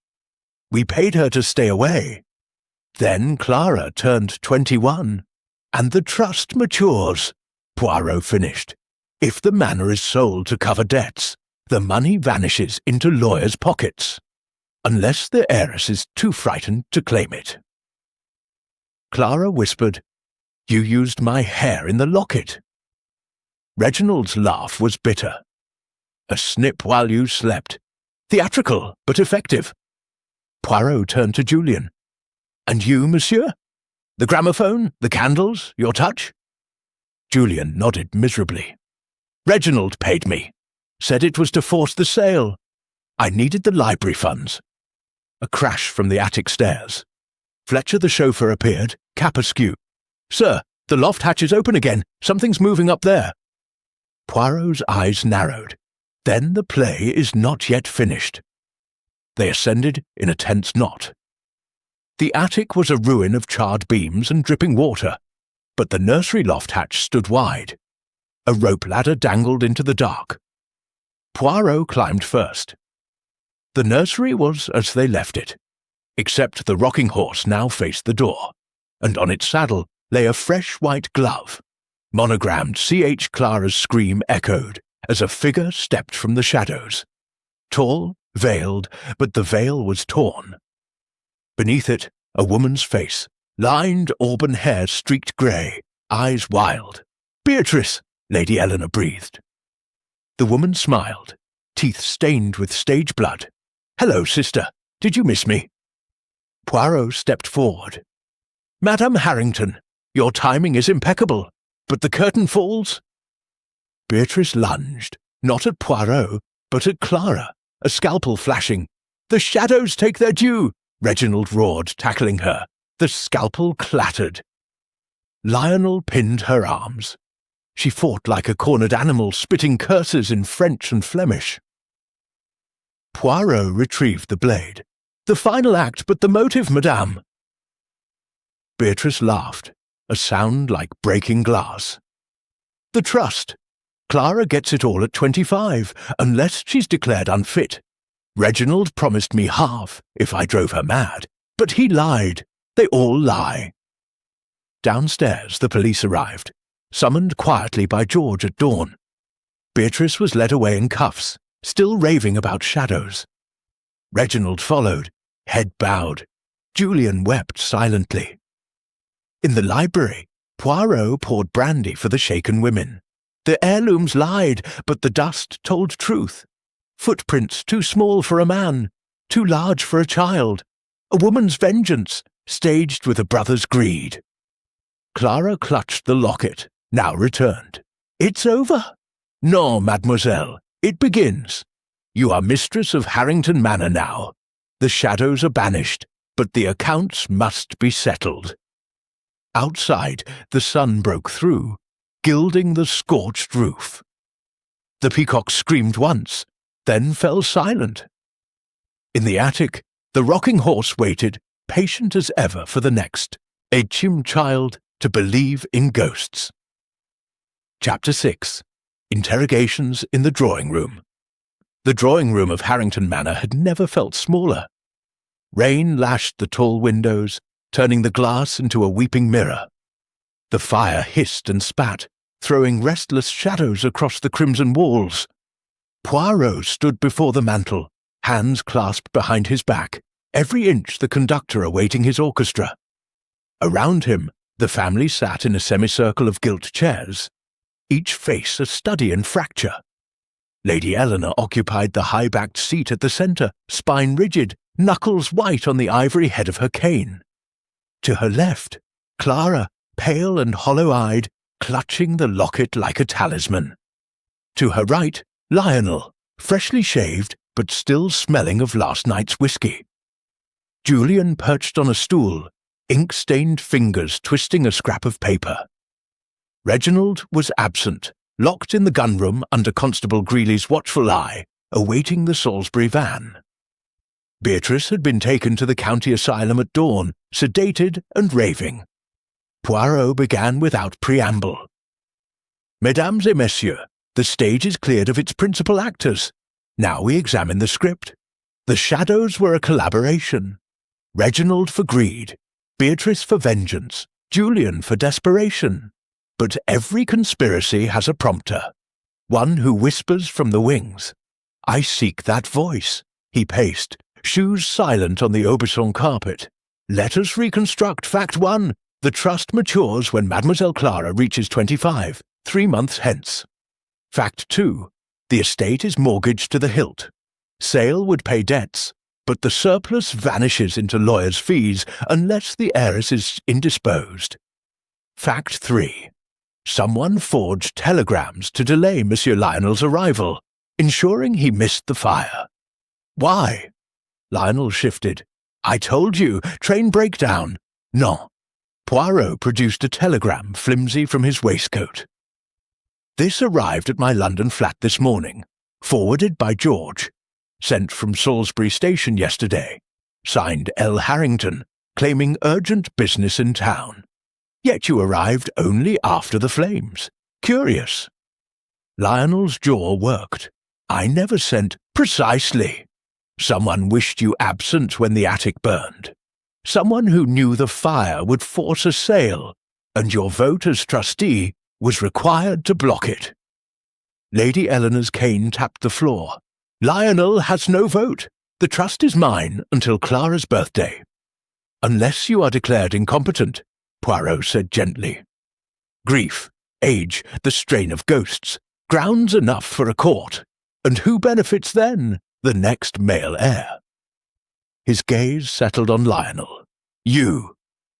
[SPEAKER 1] We paid her to stay away. Then Clara turned 21, and the trust matures," Poirot finished. "If the manor is sold to cover debts, the money vanishes into lawyers' pockets, unless the heiress is too frightened to claim it." Clara whispered, "You used my hair in the locket." Reginald's laugh was bitter. "A snip while you slept. Theatrical, but effective." Poirot turned to Julian. "And you, monsieur? The gramophone, the candles, your touch?" Julian nodded miserably. "Reginald paid me. Said it was to force the sale. I needed the library funds." A crash from the attic stairs. Fletcher the chauffeur appeared, cap askew. "Sir, the loft hatch is open again. Something's moving up there." Poirot's eyes narrowed. "Then the play is not yet finished." They ascended in a tense knot. The attic was a ruin of charred beams and dripping water, but the nursery loft hatch stood wide. A rope ladder dangled into the dark. Poirot climbed first. The nursery was as they left it, except the rocking horse now faced the door, and on its saddle lay a fresh white glove. Monogrammed C.H. Clara's scream echoed as a figure stepped from the shadows. Tall, veiled, but the veil was torn. Beneath it, a woman's face, lined auburn hair streaked grey, eyes wild. "Beatrice!" Lady Eleanor breathed. The woman smiled, teeth stained with stage blood. "Hello, sister. Did you miss me?" Poirot stepped forward. "Madame Harrington, your timing is impeccable, but the curtain falls." Beatrice lunged, not at Poirot, but at Clara, a scalpel flashing. "The shadows take their due!" Reginald roared, tackling her. The scalpel clattered. Lionel pinned her arms. She fought like a cornered animal, spitting curses in French and Flemish. Poirot retrieved the blade. "The final act, but the motive, madame." Beatrice laughed, a sound like breaking glass. "The trust. Clara gets it all at 25, unless she's declared unfit. Reginald promised me half if I drove her mad, but he lied. They all lie." Downstairs the police arrived, summoned quietly by George at dawn. Beatrice was led away in cuffs, still raving about shadows. Reginald followed, head bowed. Julian wept silently. In the library, Poirot poured brandy for the shaken women. The heirlooms lied, but the dust told truth. Footprints too small for a man, too large for a child. A woman's vengeance, staged with a brother's greed. Clara clutched the locket, now returned. "It's over." "No, mademoiselle, it begins. You are mistress of Harrington Manor now. The shadows are banished, but the accounts must be settled." Outside, the sun broke through, gilding the scorched roof. The peacock screamed once, then fell silent. In the attic, the rocking horse waited, patient as ever for the next, a chim child to believe in ghosts. Chapter 6. Interrogations in the Drawing Room. The drawing room of Harrington Manor had never felt smaller. Rain lashed the tall windows, turning the glass into a weeping mirror. The fire hissed and spat, throwing restless shadows across the crimson walls. Poirot stood before the mantel, hands clasped behind his back, every inch the conductor awaiting his orchestra. Around him, the family sat in a semicircle of gilt chairs, each face a study in fracture. Lady Eleanor occupied the high-backed seat at the centre, spine rigid, knuckles white on the ivory head of her cane. To her left, Clara, pale and hollow-eyed, clutching the locket like a talisman. To her right, Lionel, freshly shaved but still smelling of last night's whisky. Julian perched on a stool, ink-stained fingers twisting a scrap of paper. Reginald was absent, locked in the gun-room under Constable Greeley's watchful eye, awaiting the Salisbury van. Beatrice had been taken to the county asylum at dawn, sedated and raving. Poirot began without preamble. "Mesdames et messieurs, the stage is cleared of its principal actors. Now we examine the script. The shadows were a collaboration. Reginald for greed, Beatrice for vengeance, Julian for desperation. But every conspiracy has a prompter, one who whispers from the wings. I seek that voice." He paced, shoes silent on the Aubusson carpet. "Let us reconstruct fact 1. The trust matures when Mademoiselle Clara reaches 25, 3 months hence. Fact 2. The estate is mortgaged to the hilt. Sale would pay debts, but the surplus vanishes into lawyers' fees unless the heiress is indisposed. Fact 3. Someone forged telegrams to delay Monsieur Lionel's arrival, ensuring he missed the fire. Why? Lionel shifted. "I told you, train breakdown." "No." Poirot produced a telegram flimsy from his waistcoat. "This arrived at my London flat this morning, forwarded by George. Sent from Salisbury Station yesterday. Signed L. Harrington, claiming urgent business in town. Yet you arrived only after the flames. Curious." Lionel's jaw worked. "I never sent—" "Precisely. Someone wished you absent when the attic burned. Someone who knew the fire would force a sale, and your vote as trustee was required to block it." Lady Eleanor's cane tapped the floor. "Lionel has no vote. The trust is mine until Clara's birthday." "Unless you are declared incompetent," Poirot said gently. "Grief, age, the strain of ghosts, grounds enough for a court. And who benefits then? The next male heir." His gaze settled on Lionel. "You!"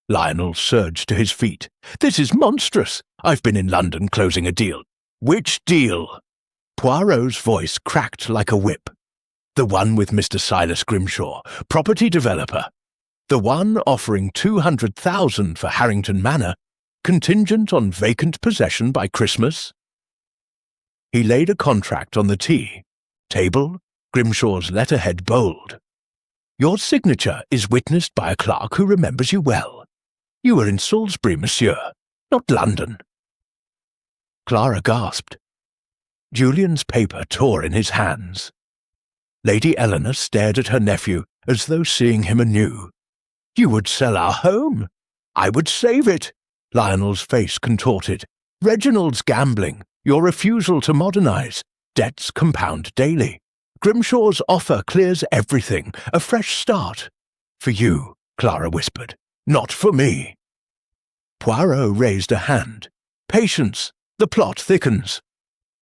[SPEAKER 1] Lionel surged to his feet. "This is monstrous. I've been in London closing a deal." "Which deal?" Poirot's voice cracked like a whip. "The one with Mr. Silas Grimshaw, property developer. The one offering 200,000 for Harrington Manor, contingent on vacant possession by Christmas." He laid a contract on the tea table, Grimshaw's letterhead bold. "Your signature is witnessed by a clerk who remembers you well. You were in Salisbury, monsieur, not London." Clara gasped. Julian's paper tore in his hands. Lady Eleanor stared at her nephew as though seeing him anew. "You would sell our home." "I would save it." Lionel's face contorted. "Reginald's gambling, your refusal to modernize, debts compound daily. Grimshaw's offer clears everything, a fresh start." "For you," Clara whispered. "Not for me." Poirot raised a hand. "Patience, the plot thickens.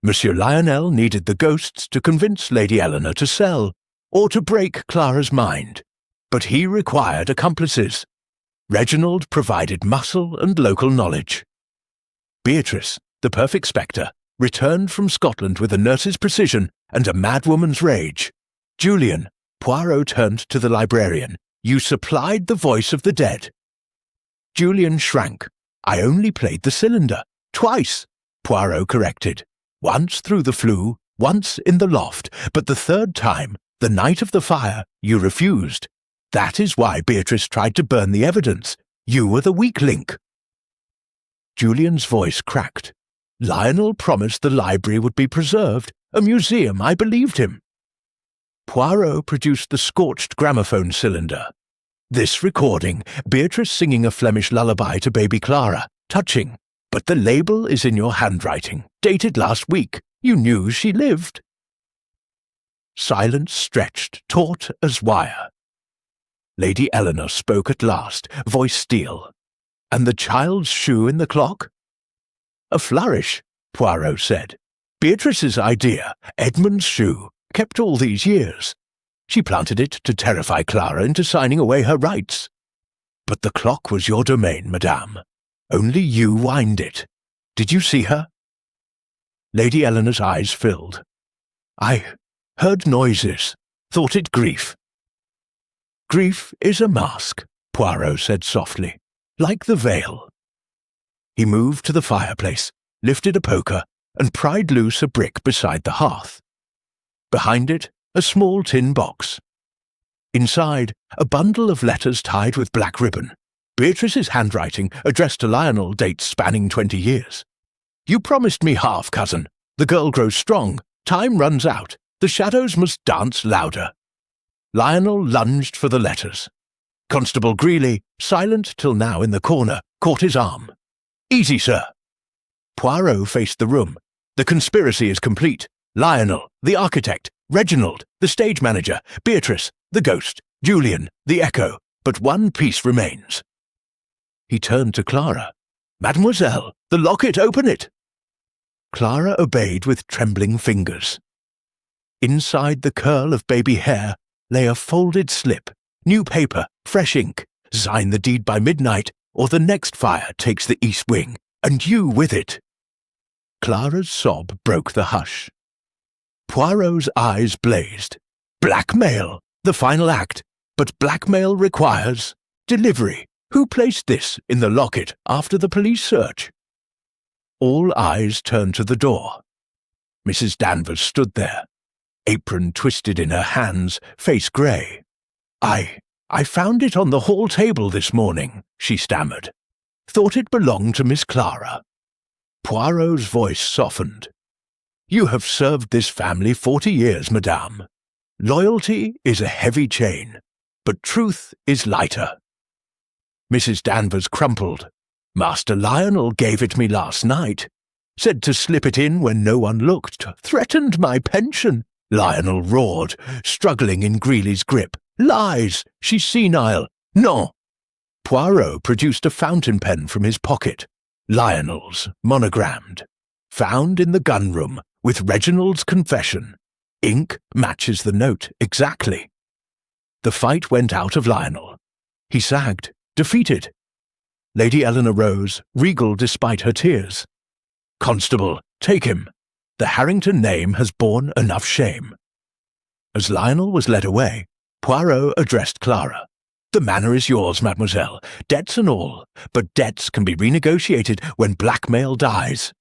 [SPEAKER 1] Monsieur Lionel needed the ghosts to convince Lady Eleanor to sell, or to break Clara's mind. But he required accomplices. Reginald provided muscle and local knowledge. Beatrice, the perfect spectre, returned from Scotland with a nurse's precision and a madwoman's rage. Julian, Poirot turned to the librarian. You supplied the voice of the dead. Julian shrank. I only played the cylinder. Twice, Poirot corrected. Once through the flue, once in the loft, but the third time, the night of the fire, you refused. That is why Beatrice tried to burn the evidence. You were the weak link." Julian's voice cracked. Lionel promised the library would be preserved, a museum. I believed him. Poirot produced the scorched gramophone cylinder. This recording, Beatrice singing a Flemish lullaby to baby Clara, touching. But the label is in your handwriting, dated last week. You knew she lived. Silence stretched, taut as wire. Lady Eleanor spoke at last, voice steel. "And the child's shoe in the clock?" "A flourish," Poirot said. "Beatrice's idea, Edmund's shoe, kept all these years. She planted it to terrify Clara into signing away her rights. But the clock was your domain, madame. Only you wind it. Did you see her?" Lady Eleanor's eyes filled. "I heard noises, thought it grief." "Grief is a mask," Poirot said softly, "like the veil." He moved to the fireplace, lifted a poker, and pried loose a brick beside the hearth. Behind it, a small tin box. Inside, a bundle of letters tied with black ribbon. Beatrice's handwriting, addressed to Lionel, dates spanning 20 years. "You promised me half, cousin. The girl grows strong. Time runs out. The shadows must dance louder." Lionel lunged for the letters. Constable Greeley, silent till now in the corner, caught his arm. "Easy, sir." Poirot faced the room. "The conspiracy is complete. Lionel, the architect, Reginald, the stage manager, Beatrice, the ghost, Julian, the echo, but one piece remains." He turned to Clara. "Mademoiselle, the locket, open it." Clara obeyed with trembling fingers. Inside the curl of baby hair lay a folded slip, new paper, fresh ink. "Sign the deed by midnight, or the next fire takes the east wing, and you with it." Clara's sob broke the hush. Poirot's eyes blazed. "Blackmail, the final act, but blackmail requires delivery. Who placed this in the locket after the police search?" All eyes turned to the door. Mrs. Danvers stood there, apron twisted in her hands, face grey. I found it on the hall table this morning," she stammered. "Thought it belonged to Miss Clara." Poirot's voice softened. "You have served this family 40 years, madame. Loyalty is a heavy chain, but truth is lighter." Mrs. Danvers crumpled. "Master Lionel gave it me last night. Said to slip it in when no one looked. Threatened my pension." Lionel roared, struggling in Greeley's grip. "Lies! She's senile. Non!" Poirot produced a fountain pen from his pocket. Lionel's, monogrammed. "Found in the gun room, with Reginald's confession. Ink matches the note exactly." The fight went out of Lionel. He sagged, defeated. Lady Eleanor rose, regal despite her tears. "Constable, take him. The Harrington name has borne enough shame." As Lionel was led away, Poirot addressed Clara. "The manor is yours, mademoiselle, debts and all, but debts can be renegotiated when blackmail dies."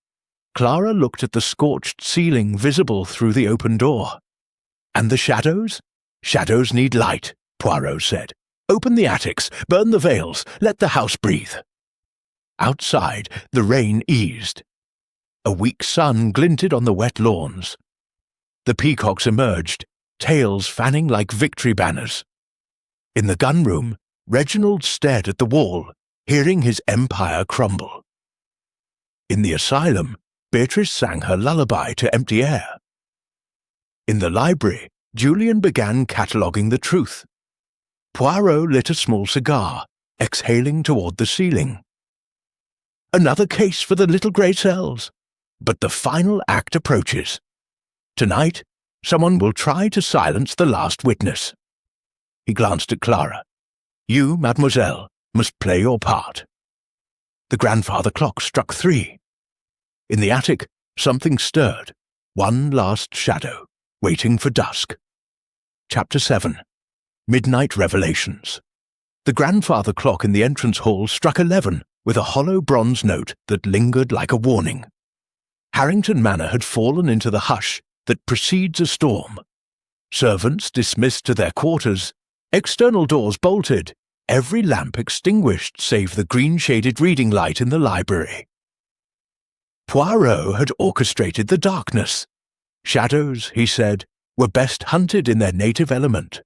[SPEAKER 1] Clara looked at the scorched ceiling visible through the open door. "And the shadows?" "Shadows need light," Poirot said. "Open the attics, burn the veils, let the house breathe." Outside, the rain eased. A weak sun glinted on the wet lawns. The peacocks emerged, tails fanning like victory banners. In the gun room, Reginald stared at the wall, hearing his empire crumble. In the asylum, Beatrice sang her lullaby to empty air. In the library, Julian began cataloguing the truth. Poirot lit a small cigar, exhaling toward the ceiling. Another case for the little grey cells. But the final act approaches. Tonight, someone will try to silence the last witness. He glanced at Clara. "You, mademoiselle, must play your part." The grandfather clock struck 3. In the attic, something stirred. One last shadow, waiting for dusk. Chapter 7. Midnight Revelations. The grandfather clock in the entrance hall struck 11, with a hollow bronze note that lingered like a warning. Harrington Manor had fallen into the hush that precedes a storm. Servants dismissed to their quarters, External doors bolted, every lamp extinguished save the green-shaded reading light in the library. Poirot had orchestrated the darkness. Shadows, he said, were best hunted in their native element.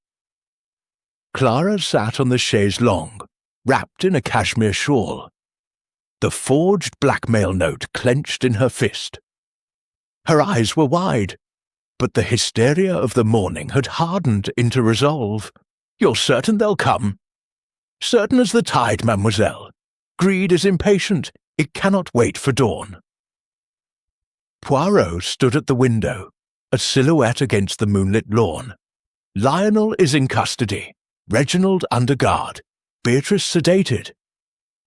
[SPEAKER 1] Clara sat on the chaise longue, wrapped in a cashmere shawl, the forged blackmail note clenched in her fist. Her eyes were wide, but the hysteria of the morning had hardened into resolve. "You're certain they'll come?" "Certain as the tide, mademoiselle. Greed is impatient. It cannot wait for dawn." Poirot stood at the window, a silhouette against the moonlit lawn. Lionel is in custody, Reginald under guard, Beatrice sedated.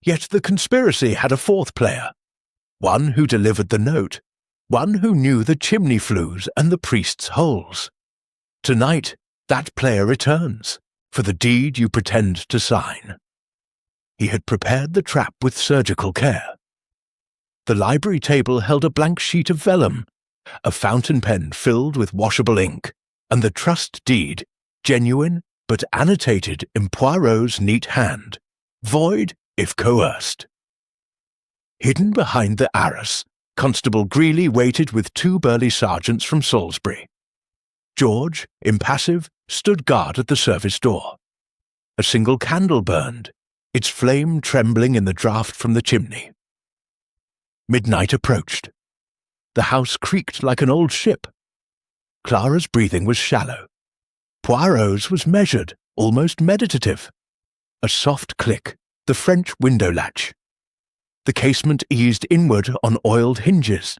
[SPEAKER 1] Yet the conspiracy had a fourth player, one who delivered the note, one who knew the chimney flues and the priest's holes. Tonight, that player returns, for the deed you pretend to sign. He had prepared the trap with surgical care. The library table held a blank sheet of vellum, a fountain pen filled with washable ink, and the trust deed, genuine but annotated in Poirot's neat hand, void if coerced. Hidden behind the arras, Constable Greeley waited with two burly sergeants from Salisbury. George, impassive, stood guard at the service door. A single candle burned, its flame trembling in the draught from the chimney. Midnight approached. The house creaked like an old ship. Clara's breathing was shallow. Poirot's was measured, almost meditative. A soft click, the French window latch. The casement eased inward on oiled hinges.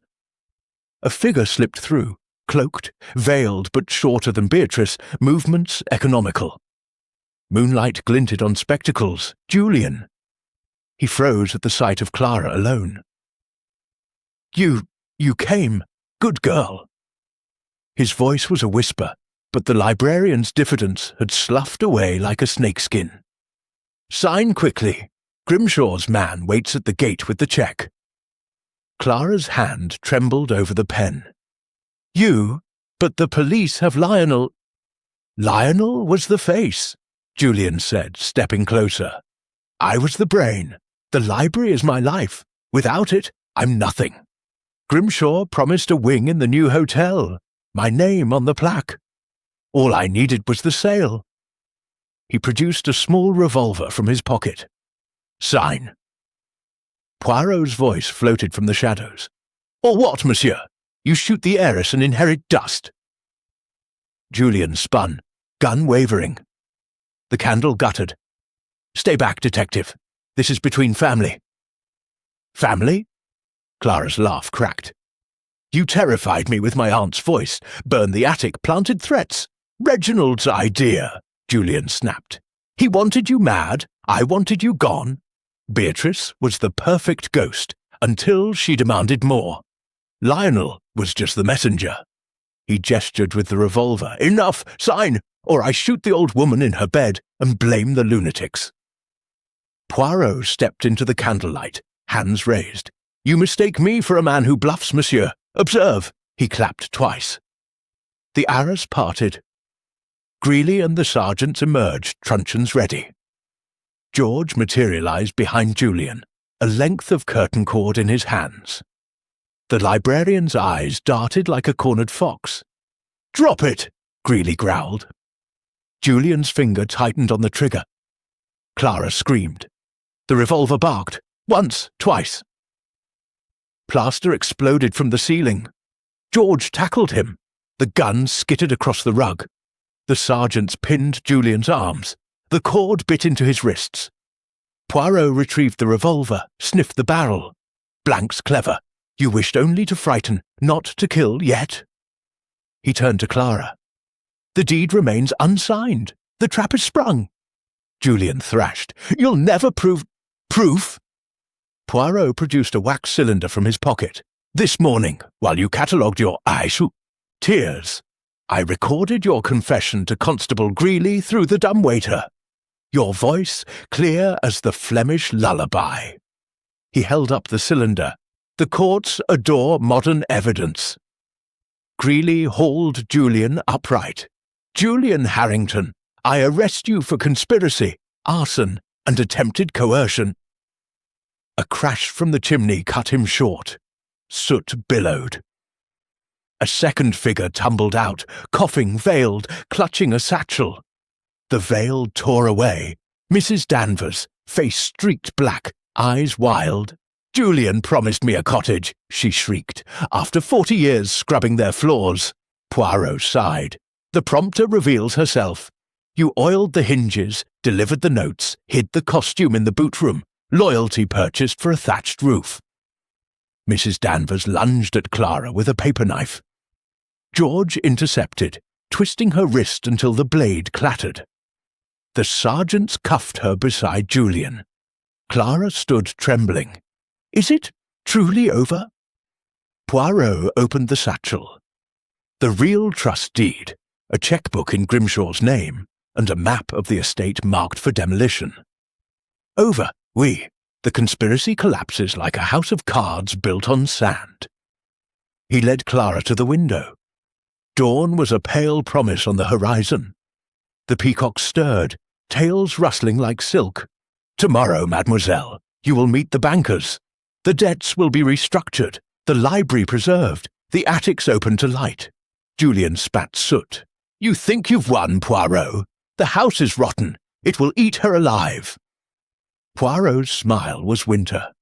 [SPEAKER 1] A figure slipped through, cloaked, veiled but shorter than Beatrice, movements economical. Moonlight glinted on spectacles. Julian. He froze at the sight of Clara alone. You came. Good girl." His voice was a whisper, but the librarian's diffidence had sloughed away like a snakeskin. "Sign quickly. Grimshaw's man waits at the gate with the cheque." Clara's hand trembled over the pen. "You? But the police have Lionel—" "Lionel was the face," Julian said, stepping closer. "I was the brain. The library is my life. Without it, I'm nothing. Grimshaw promised a wing in the new hotel, my name on the plaque. All I needed was the sale." He produced a small revolver from his pocket. "Sign." Poirot's voice floated from the shadows. "Or what, monsieur? You shoot the heiress and inherit dust." Julian spun, gun wavering. The candle guttered. "Stay back, detective. This is between family." "Family?" Clara's laugh cracked. "You terrified me with my aunt's voice, burned the attic, planted threats. Reginald's idea," Julian snapped. "He wanted you mad, I wanted you gone. Beatrice was the perfect ghost, until she demanded more. Lionel was just the messenger." He gestured with the revolver. "Enough! Sign, or I shoot the old woman in her bed and blame the lunatics." Poirot stepped into the candlelight, hands raised. "You mistake me for a man who bluffs, monsieur. Observe!" He clapped twice. The arras parted. Greeley and the sergeants emerged, truncheons ready. George materialized behind Julian, a length of curtain cord in his hands. The librarian's eyes darted like a cornered fox. "Drop it!" Greeley growled. Julian's finger tightened on the trigger. Clara screamed. The revolver barked. Once, twice. Plaster exploded from the ceiling. George tackled him. The gun skittered across the rug. The sergeants pinned Julian's arms. The cord bit into his wrists. Poirot retrieved the revolver, sniffed the barrel. "Blank's clever. You wished only to frighten, not to kill yet." He turned to Clara. "The deed remains unsigned. The trap is sprung." Julian thrashed. "You'll never prove—" "Proof?" Poirot produced a wax cylinder from his pocket. "This morning, while you catalogued your tears, I recorded your confession to Constable Greeley through the dumbwaiter. Your voice clear as the Flemish lullaby." He held up the cylinder. "The courts adore modern evidence." Greeley hauled Julian upright. "Julian Harrington, I arrest you for conspiracy, arson, and attempted coercion." A crash from the chimney cut him short. Soot billowed. A second figure tumbled out, coughing, veiled, clutching a satchel. The veil tore away. Mrs. Danvers, face streaked black, eyes wild. "Julian promised me a cottage," she shrieked, "after 40 years scrubbing their floors." Poirot sighed. The prompter reveals herself. "You oiled the hinges, delivered the notes, hid the costume in the boot room, loyalty purchased for a thatched roof." Mrs. Danvers lunged at Clara with a paper knife. George intercepted, twisting her wrist until the blade clattered. The sergeants cuffed her beside Julian. Clara stood trembling. "Is it truly over?" Poirot opened the satchel. The real trust deed, a checkbook in Grimshaw's name, and a map of the estate marked for demolition. "Over, oui. The conspiracy collapses like a house of cards built on sand." He led Clara to the window. Dawn was a pale promise on the horizon. The peacock stirred, tails rustling like silk. "Tomorrow, mademoiselle, you will meet the bankers. The debts will be restructured, the library preserved, the attics open to light." Julian spat soot. "You think you've won, Poirot? The house is rotten. It will eat her alive." Poirot's smile was winter.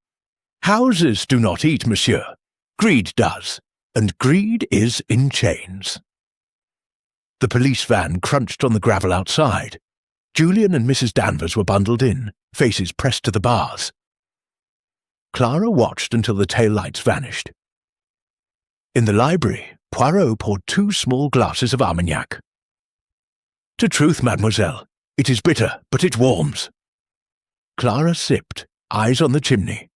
[SPEAKER 1] "Houses do not eat, monsieur. Greed does, and greed is in chains." The police van crunched on the gravel outside. Julian and Mrs. Danvers were bundled in, faces pressed to the bars. Clara watched until the tail-lights vanished. In the library, Poirot poured 2 small glasses of Armagnac. "To truth, mademoiselle, it is bitter, but it warms." Clara sipped, eyes on the chimney.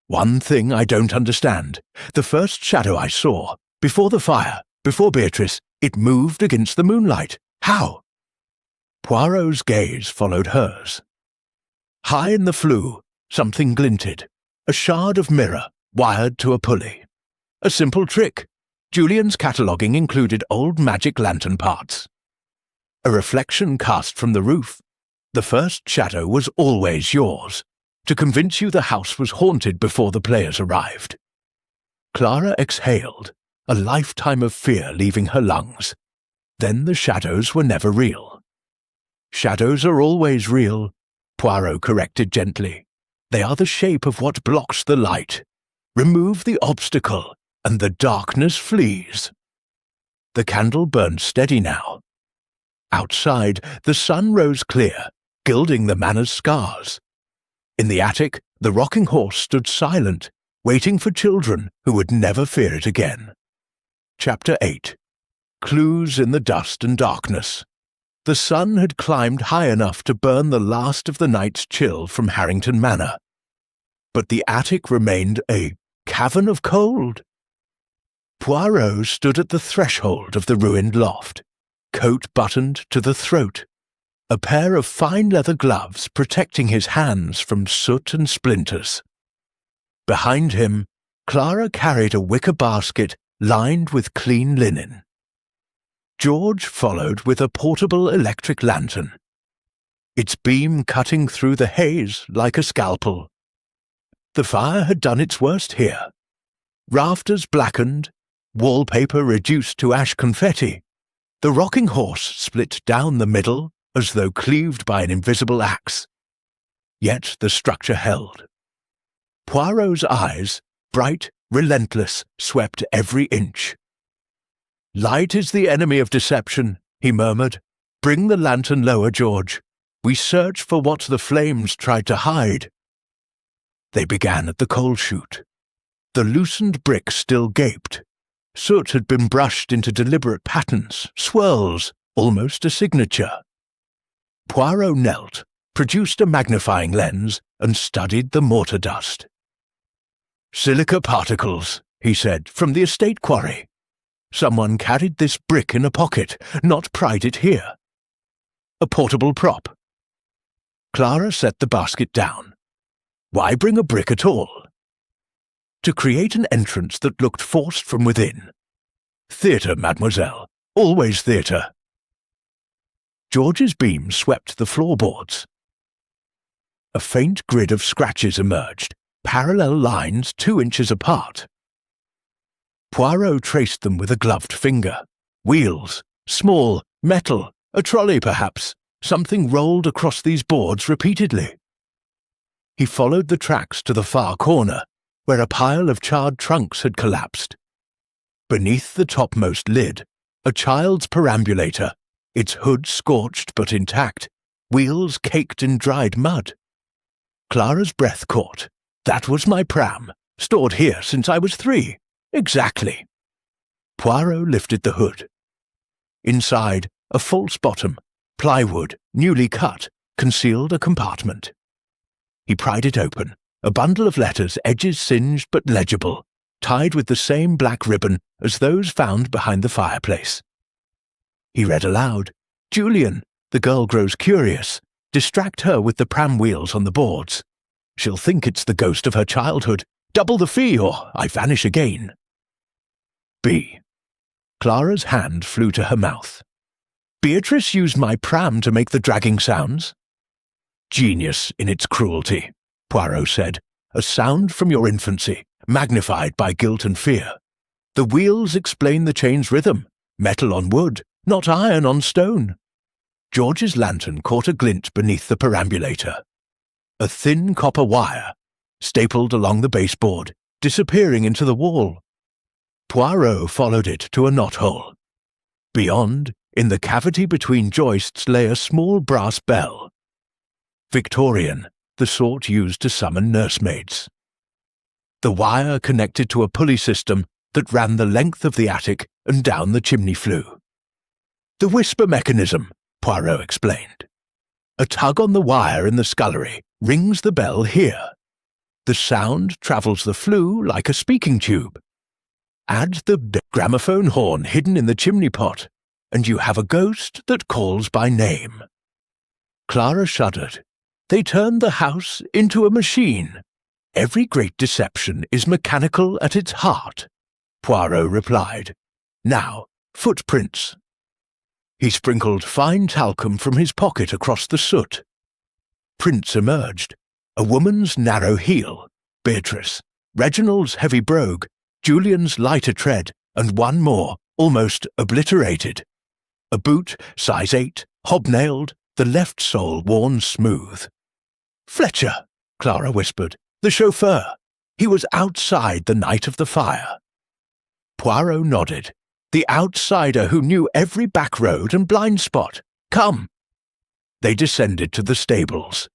[SPEAKER 1] "One thing I don't understand. The first shadow I saw, before the fire, before Beatrice, it moved against the moonlight. How?" Poirot's gaze followed hers. High in the flue, something glinted, a shard of mirror wired to a pulley. A simple trick. Julian's cataloguing included old magic lantern parts. A reflection cast from the roof. The first shadow was always yours, to convince you the house was haunted before the players arrived. Clara exhaled, a lifetime of fear leaving her lungs. Then the shadows were never real. "Shadows are always real," Poirot corrected gently. "They are the shape of what blocks the light. Remove the obstacle, and the darkness flees." The candle burned steady now. Outside, the sun rose clear, gilding the manor's scars. In the attic, the rocking horse stood silent, waiting for children who would never fear it again. Chapter 8. Clues in the dust and darkness. The sun had climbed high enough to burn the last of the night's chill from Harrington Manor. But the attic remained a cavern of cold. Poirot stood at the threshold of the ruined loft, coat buttoned to the throat, a pair of fine leather gloves protecting his hands from soot and splinters. Behind him, Clara carried a wicker basket lined with clean linen. George followed with a portable electric lantern, its beam cutting through the haze like a scalpel. The fire had done its worst here. Rafters blackened, wallpaper reduced to ash confetti. The rocking horse split down the middle as though cleaved by an invisible axe. Yet the structure held. Poirot's eyes, bright, relentless, swept every inch. "Light is the enemy of deception," he murmured. "Bring the lantern lower, George. We search for what the flames tried to hide." They began at the coal chute. The loosened brick still gaped. Soot had been brushed into deliberate patterns, swirls, almost a signature. Poirot knelt, produced a magnifying lens, and studied the mortar dust. "Silica particles," he said, "from the estate quarry. Someone carried this brick in a pocket, not pried it here. A portable prop." Clara set the basket down. Why bring a brick at all? To create an entrance that looked forced from within. Theatre, mademoiselle. Always theatre. George's beam swept the floorboards. A faint grid of scratches emerged, parallel lines 2 inches apart. Poirot traced them with a gloved finger. Wheels, small, metal, a trolley perhaps. Something rolled across these boards repeatedly. He followed the tracks to the far corner, where a pile of charred trunks had collapsed. Beneath the topmost lid, a child's perambulator, its hood scorched but intact, wheels caked in dried mud. Clara's breath caught. That was my pram, stored here since I was 3. Exactly. Poirot lifted the hood. Inside, a false bottom, plywood, newly cut, concealed a compartment. He pried it open, a bundle of letters, edges singed but legible, tied with the same black ribbon as those found behind the fireplace. He read aloud, "Julian, the girl grows curious. Distract her with the pram wheels on the boards. She'll think it's the ghost of her childhood. Double the fee or I vanish again." B. Clara's hand flew to her mouth. "Beatrice used my pram to make the dragging sounds?" "Genius in its cruelty," Poirot said. "A sound from your infancy, magnified by guilt and fear. The wheels explain the chain's rhythm, metal on wood, not iron on stone." George's lantern caught a glint beneath the perambulator. A thin copper wire, stapled along the baseboard, disappearing into the wall. Poirot followed it to a knothole. Beyond, in the cavity between joists, lay a small brass bell. Victorian, the sort used to summon nursemaids. The wire connected to a pulley system that ran the length of the attic and down the chimney flue. "The whisper mechanism," Poirot explained. "A tug on the wire in the scullery rings the bell here. The sound travels the flue like a speaking tube. Add the gramophone horn hidden in the chimney pot, and you have a ghost that calls by name." Clara shuddered. "They turned the house into a machine. Every great deception is mechanical at its heart," Poirot replied. "Now, footprints." He sprinkled fine talcum from his pocket across the soot. Prints emerged. A woman's narrow heel, Beatrice, Reginald's heavy brogue, Julian's lighter tread, and one more, almost obliterated. A boot, size 8, hobnailed, the left sole worn smooth. "Fletcher," Clara whispered, "the chauffeur. He was outside the night of the fire." Poirot nodded. "The outsider who knew every back road and blind spot. Come." They descended to the stables.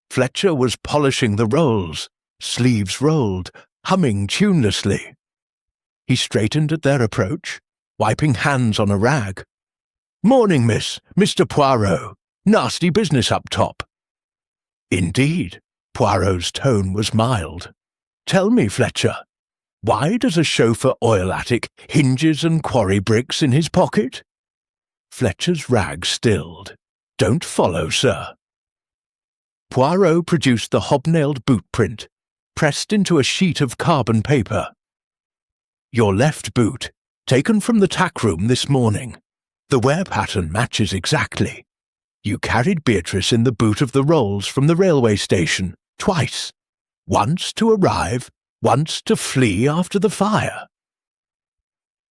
[SPEAKER 1] Fletcher was polishing the rolls, sleeves rolled, humming tunelessly. He straightened at their approach, wiping hands on a rag. "Morning, miss, Mr. Poirot. Nasty business up top." "Indeed." Poirot's tone was mild. "Tell me, Fletcher, why does a chauffeur oil attic hinges and quarry bricks in his pocket?" Fletcher's rag stilled. "Don't follow, sir." Poirot produced the hobnailed boot print, pressed into a sheet of carbon paper. "Your left boot, taken from the tack room this morning. The wear pattern matches exactly. You carried Beatrice in the boot of the rolls from the railway station, twice. Once to arrive, once to flee after the fire."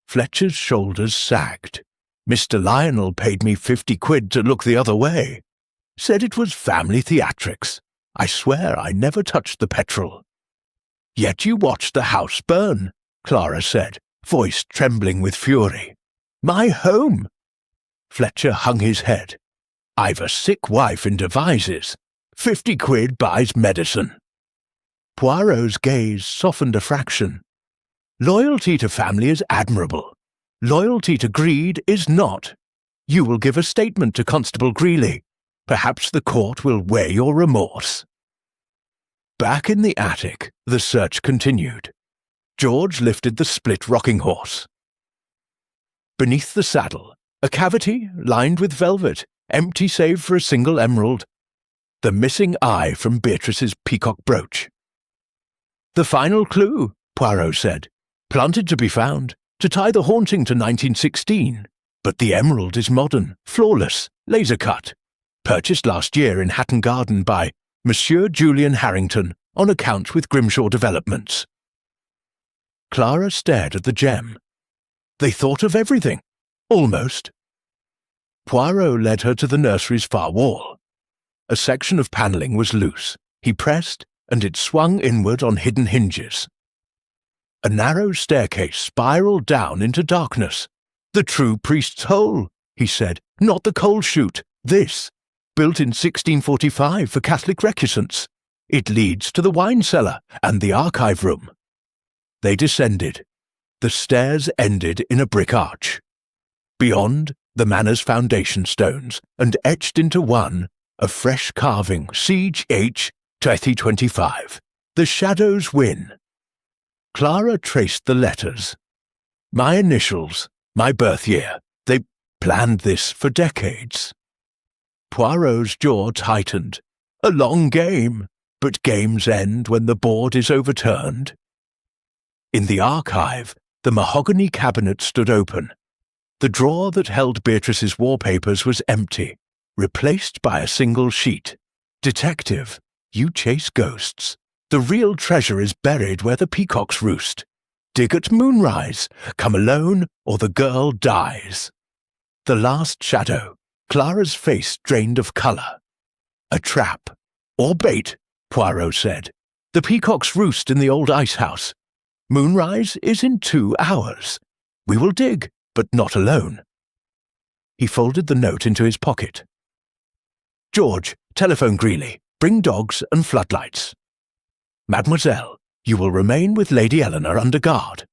[SPEAKER 1] Fletcher's shoulders sagged. "Mr. Lionel paid me 50 quid to look the other way. Said it was family theatrics. I swear I never touched the petrol." "Yet you watched the house burn," Clara said, voice trembling with fury. "My home!" Fletcher hung his head. "I've a sick wife in Devizes. 50 quid buys medicine." Poirot's gaze softened a fraction. "Loyalty to family is admirable. Loyalty to greed is not. You will give a statement to Constable Greeley. Perhaps the court will weigh your remorse." Back in the attic, the search continued. George lifted the split rocking horse. Beneath the saddle, a cavity lined with velvet, empty save for a single emerald. The missing eye from Beatrice's peacock brooch. "The final clue," Poirot said. "Planted to be found, to tie the haunting to 1916. but the emerald is modern, flawless, laser-cut. Purchased last year in Hatton Garden by Monsieur Julian Harrington on account with Grimshaw Developments. Clara stared at the gem. They thought of everything. Almost. Poirot led her to the nursery's far wall. A section of panelling was loose. He pressed, and it swung inward on hidden hinges. A narrow staircase spiraled down into darkness. "The true priest's hole," he said, "not the coal chute. This, built in 1645 for Catholic recusants. It leads to the wine cellar and the archive room." They descended. The stairs ended in a brick arch. Beyond, the manor's foundation stones, and etched into one, a fresh carving, Siege H. 2025. The shadows win. Clara traced the letters. My initials, my birth year. They planned this for decades. Poirot's jaw tightened. A long game, but games end when the board is overturned. In the archive, the mahogany cabinet stood open. The drawer that held Beatrice's wallpapers was empty, replaced by a single sheet. Detective, you chase ghosts. The real treasure is buried where the peacocks roost. Dig at moonrise, come alone, or the girl dies. The last shadow, Clara's face drained of colour. A trap. Or bait, Poirot said. The peacocks roost in the old ice house. Moonrise is in 2 hours. We will dig, but not alone. He folded the note into his pocket. George, telephone Greeley. Bring dogs and floodlights. Mademoiselle, you will remain with Lady Eleanor under guard.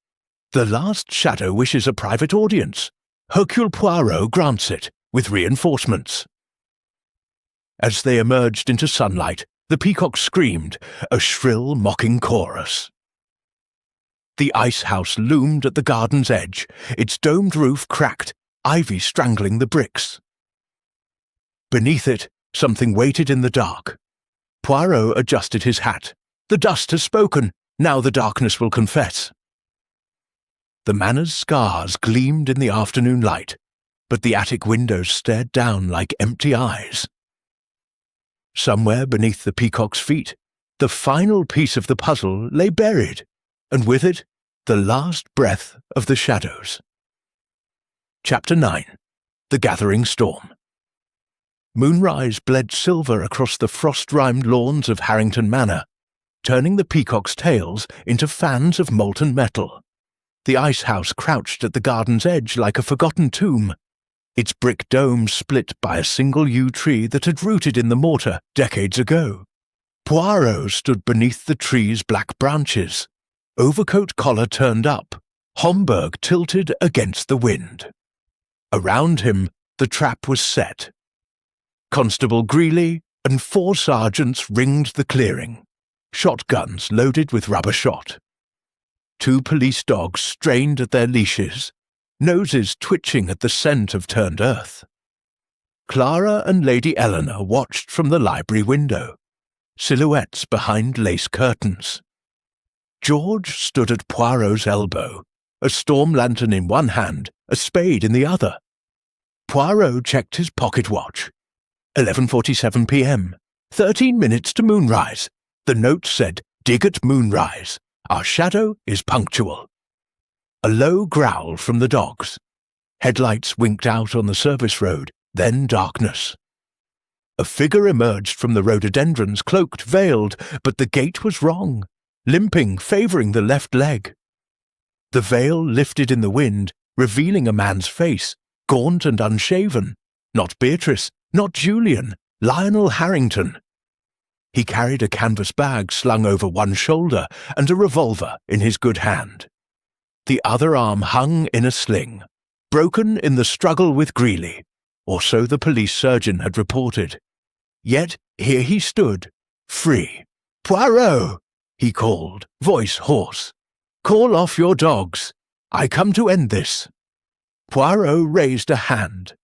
[SPEAKER 1] The last shadow wishes a private audience. Hercule Poirot grants it, with reinforcements. As they emerged into sunlight, the peacock screamed, a shrill, mocking chorus. The ice house loomed at the garden's edge, its domed roof cracked, ivy strangling the bricks. Beneath it, something waited in the dark. Poirot adjusted his hat. The dust has spoken. Now the darkness will confess. The manor's scars gleamed in the afternoon light, but the attic windows stared down like empty eyes. Somewhere beneath the peacock's feet, the final piece of the puzzle lay buried, and with it, the last breath of the shadows. Chapter 9. The Gathering Storm. Moonrise bled silver across the frost-rimed lawns of Harrington Manor, turning the peacocks' tails into fans of molten metal. The ice house crouched at the garden's edge like a forgotten tomb, its brick dome split by a single yew tree that had rooted in the mortar decades ago. Poirot stood beneath the tree's black branches, overcoat collar turned up, Homburg tilted against the wind. Around him, the trap was set. Constable Greeley and 4 sergeants ringed the clearing, shotguns loaded with rubber shot. 2 police dogs strained at their leashes, noses twitching at the scent of turned earth. Clara and Lady Eleanor watched from the library window, silhouettes behind lace curtains. George stood at Poirot's elbow, a storm lantern in one hand, a spade in the other. Poirot checked his pocket watch. 11:47 p.m. 13 minutes to moonrise. The note said, dig at moonrise. Our shadow is punctual. A low growl from the dogs. Headlights winked out on the service road, then darkness. A figure emerged from the rhododendrons, cloaked, veiled, but the gait was wrong, limping, favouring the left leg. The veil lifted in the wind, revealing a man's face, gaunt and unshaven. Not Beatrice, not Julian, Lionel Harrington. He carried a canvas bag slung over one shoulder and a revolver in his good hand. The other arm hung in a sling, broken in the struggle with Greeley, or so the police surgeon had reported. Yet here he stood, free. "Poirot!" he called, voice hoarse. "Call off your dogs. I come to end this." Poirot raised a hand.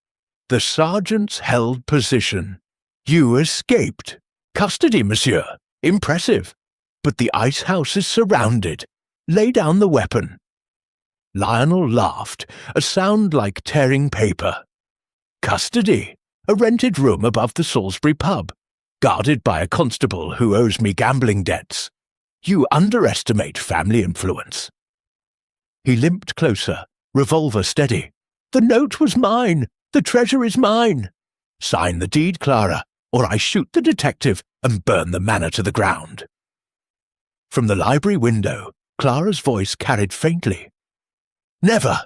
[SPEAKER 1] The sergeants held position. "You escaped. Custody, monsieur. Impressive. But the ice house is surrounded. Lay down the weapon." Lionel laughed, a sound like tearing paper. Custody, a rented room above the Salisbury pub, guarded by a constable who owes me gambling debts. You underestimate family influence. He limped closer, revolver steady. The note was mine. The treasure is mine. Sign the deed, Clara, or I shoot the detective and burn the manor to the ground. From the library window, Clara's voice carried faintly. Never.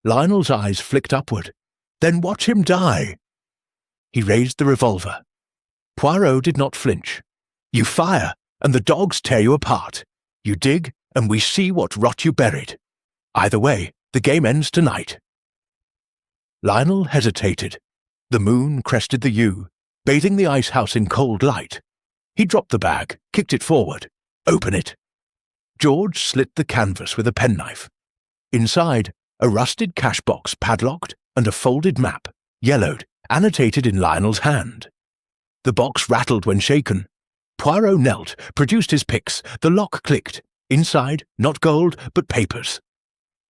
[SPEAKER 1] Lionel's eyes flicked upward. Then watch him die. He raised the revolver. Poirot did not flinch. You fire, and the dogs tear you apart. You dig, and we see what rot you buried. Either way, the game ends tonight. Lionel hesitated. The moon crested the yew, bathing the ice house in cold light. He dropped the bag, kicked it forward. Open it. George slit the canvas with a penknife. Inside, a rusted cash box padlocked and a folded map, yellowed, annotated in Lionel's hand. The box rattled when shaken. Poirot knelt, produced his picks. The lock clicked. Inside, not gold, but papers.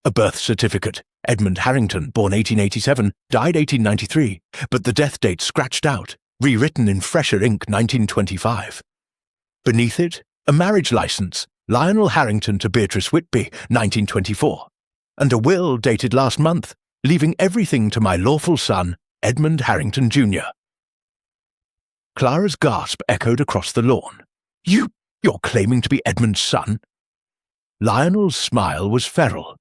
[SPEAKER 1] A birth certificate. Edmund Harrington, born 1887, died 1893, but the death date scratched out, rewritten in fresher ink 1925. Beneath it, a marriage license, Lionel Harrington to Beatrice Whitby, 1924, and a will dated last month, leaving everything to my lawful son, Edmund Harrington, Jr. Clara's gasp echoed across the lawn. You're claiming to be Edmund's son? Lionel's smile was feral.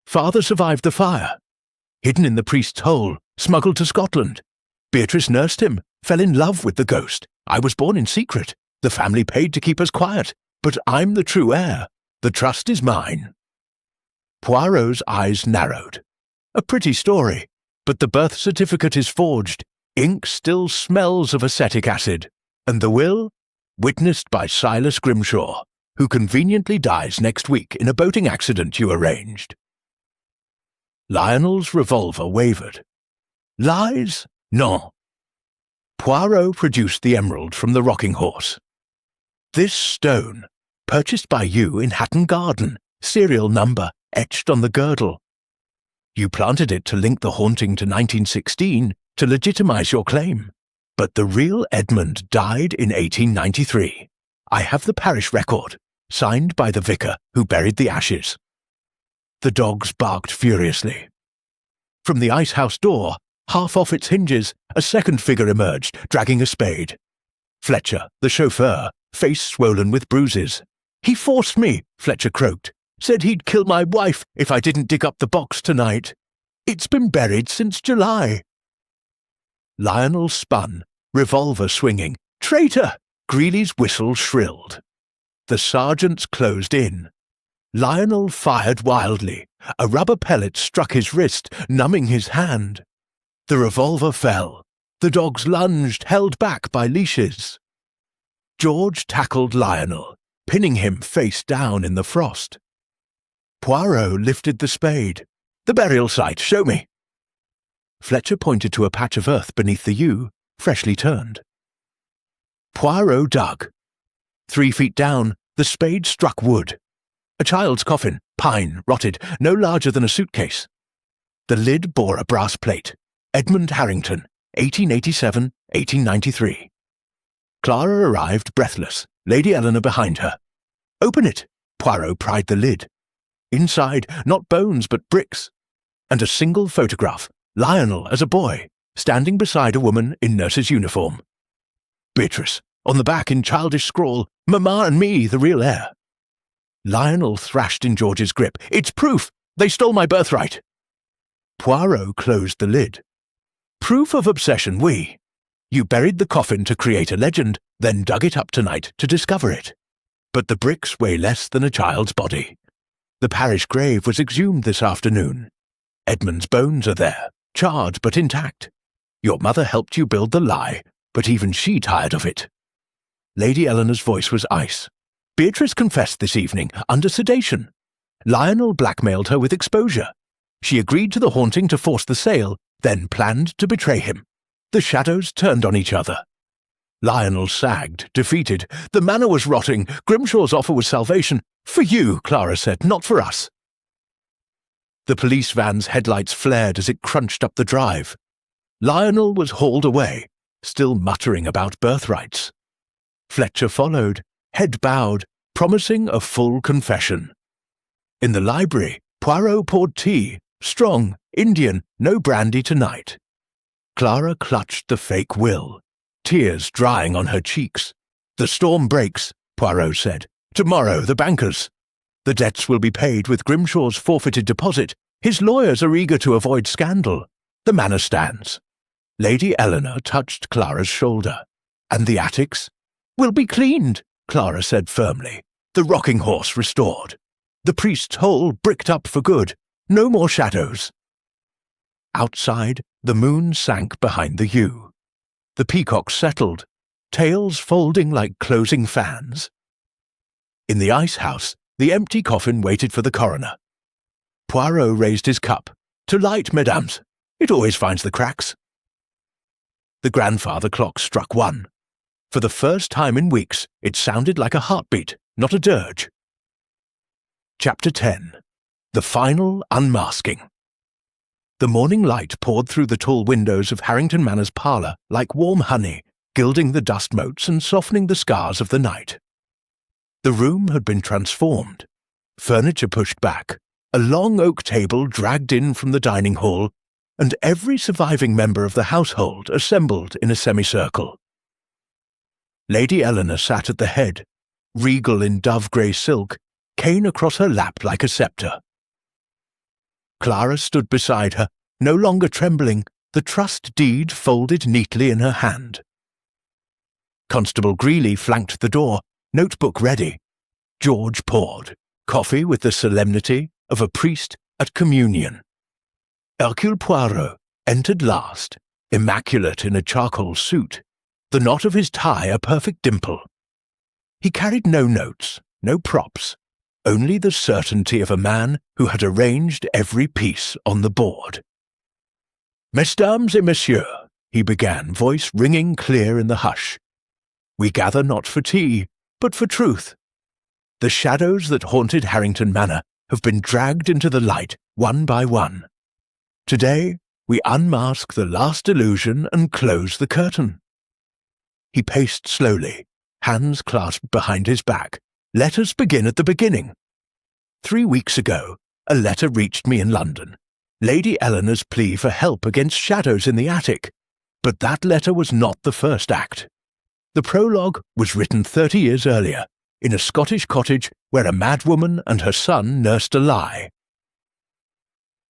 [SPEAKER 1] Father survived the fire. Hidden in the priest's hole, smuggled to Scotland. Beatrice nursed him, fell in love with the ghost. I was born in secret. The family paid to keep us quiet, but I'm the true heir. The trust is mine. Poirot's eyes narrowed. A pretty story, but the birth certificate is forged. Ink still smells of acetic acid. And the will? Witnessed by Silas Grimshaw, who conveniently dies next week in a boating accident you arranged. Lionel's revolver wavered. Lies? Non. Poirot produced the emerald from the rocking horse. This stone, purchased by you in Hatton Garden, serial number etched on the girdle. You planted it to link the haunting to 1916 to legitimize your claim. But the real Edmund died in 1893. I have the parish record, signed by the vicar who buried the ashes. The dogs barked furiously. From the ice-house door, half off its hinges, a second figure emerged, dragging a spade. Fletcher, the chauffeur, face swollen with bruises. He forced me, Fletcher croaked. Said he'd kill my wife if I didn't dig up the box tonight. It's been buried since July. Lionel spun, revolver swinging. Traitor! Greeley's whistle shrilled. The sergeants closed in. Lionel fired wildly. A rubber pellet struck his wrist, numbing his hand. The revolver fell. The dogs lunged, held back by leashes. George tackled Lionel, pinning him face down in the frost. Poirot lifted the spade. The burial site, show me. Fletcher pointed to a patch of earth beneath the yew, freshly turned. Poirot dug. 3 feet down, the spade struck wood. A child's coffin, pine, rotted, no larger than a suitcase. The lid bore a brass plate. Edmund Harrington, 1887-1893. Clara arrived breathless, Lady Eleanor behind her. Open it. Poirot pried the lid. Inside, not bones but bricks. And a single photograph, Lionel as a boy, standing beside a woman in nurse's uniform. Beatrice, on the back in childish scrawl, Mamma and me, the real heir. Lionel thrashed in George's grip. It's proof! They stole my birthright! Poirot closed the lid. Proof of obsession, oui. You buried the coffin to create a legend, then dug it up tonight to discover it. But the bricks weigh less than a child's body. The parish grave was exhumed this afternoon. Edmund's bones are there, charred but intact. Your mother helped you build the lie, but even she tired of it. Lady Eleanor's voice was ice. Beatrice confessed this evening, under sedation. Lionel blackmailed her with exposure. She agreed to the haunting to force the sale, then planned to betray him. The shadows turned on each other. Lionel sagged, defeated. The manor was rotting. Grimshaw's offer was salvation. For you, Clara said, not for us. The police van's headlights flared as it crunched up the drive. Lionel was hauled away, still muttering about birthrights. Fletcher followed, head bowed, promising a full confession. In the library, Poirot poured tea, strong, Indian, no brandy tonight. Clara clutched the fake will, tears drying on her cheeks. "The storm breaks," Poirot said. "Tomorrow, the bankers. The debts will be paid with Grimshaw's forfeited deposit. His lawyers are eager to avoid scandal. The manor stands." Lady Eleanor touched Clara's shoulder. "And the attics?" "Will be cleaned," Clara said firmly. "The rocking horse restored. The priest's hole bricked up for good. No more shadows." Outside, the moon sank behind the yew. The peacocks settled, tails folding like closing fans. In the ice house, the empty coffin waited for the coroner. Poirot raised his cup. "To light, mesdames. It always finds the cracks." The grandfather clock struck 1. For the first time in weeks, it sounded like a heartbeat, not a dirge. Chapter 10. The Final Unmasking. The morning light poured through the tall windows of Harrington Manor's parlour like warm honey, gilding the dust motes and softening the scars of the night. The room had been transformed. Furniture pushed back, a long oak table dragged in from the dining hall, and every surviving member of the household assembled in a semicircle. Lady Eleanor sat at the head, regal in dove-grey silk, cane across her lap like a sceptre. Clara stood beside her, no longer trembling, the trust deed folded neatly in her hand. Constable Greeley flanked the door, notebook ready. George poured, coffee with the solemnity of a priest at communion. Hercule Poirot entered last, immaculate in a charcoal suit, the knot of his tie a perfect dimple. He carried no notes, no props, only the certainty of a man who had arranged every piece on the board. "Mesdames et messieurs," he began, voice ringing clear in the hush. "We gather not for tea, but for truth. The shadows that haunted Harrington Manor have been dragged into the light one by one. Today, we unmask the last illusion and close the curtain." He paced slowly, hands clasped behind his back. "Let us begin at the beginning. 3 weeks ago, a letter reached me in London. Lady Eleanor's plea for help against shadows in the attic. But that letter was not the first act. The prologue was written 30 years earlier, in a Scottish cottage where a madwoman and her son nursed a lie."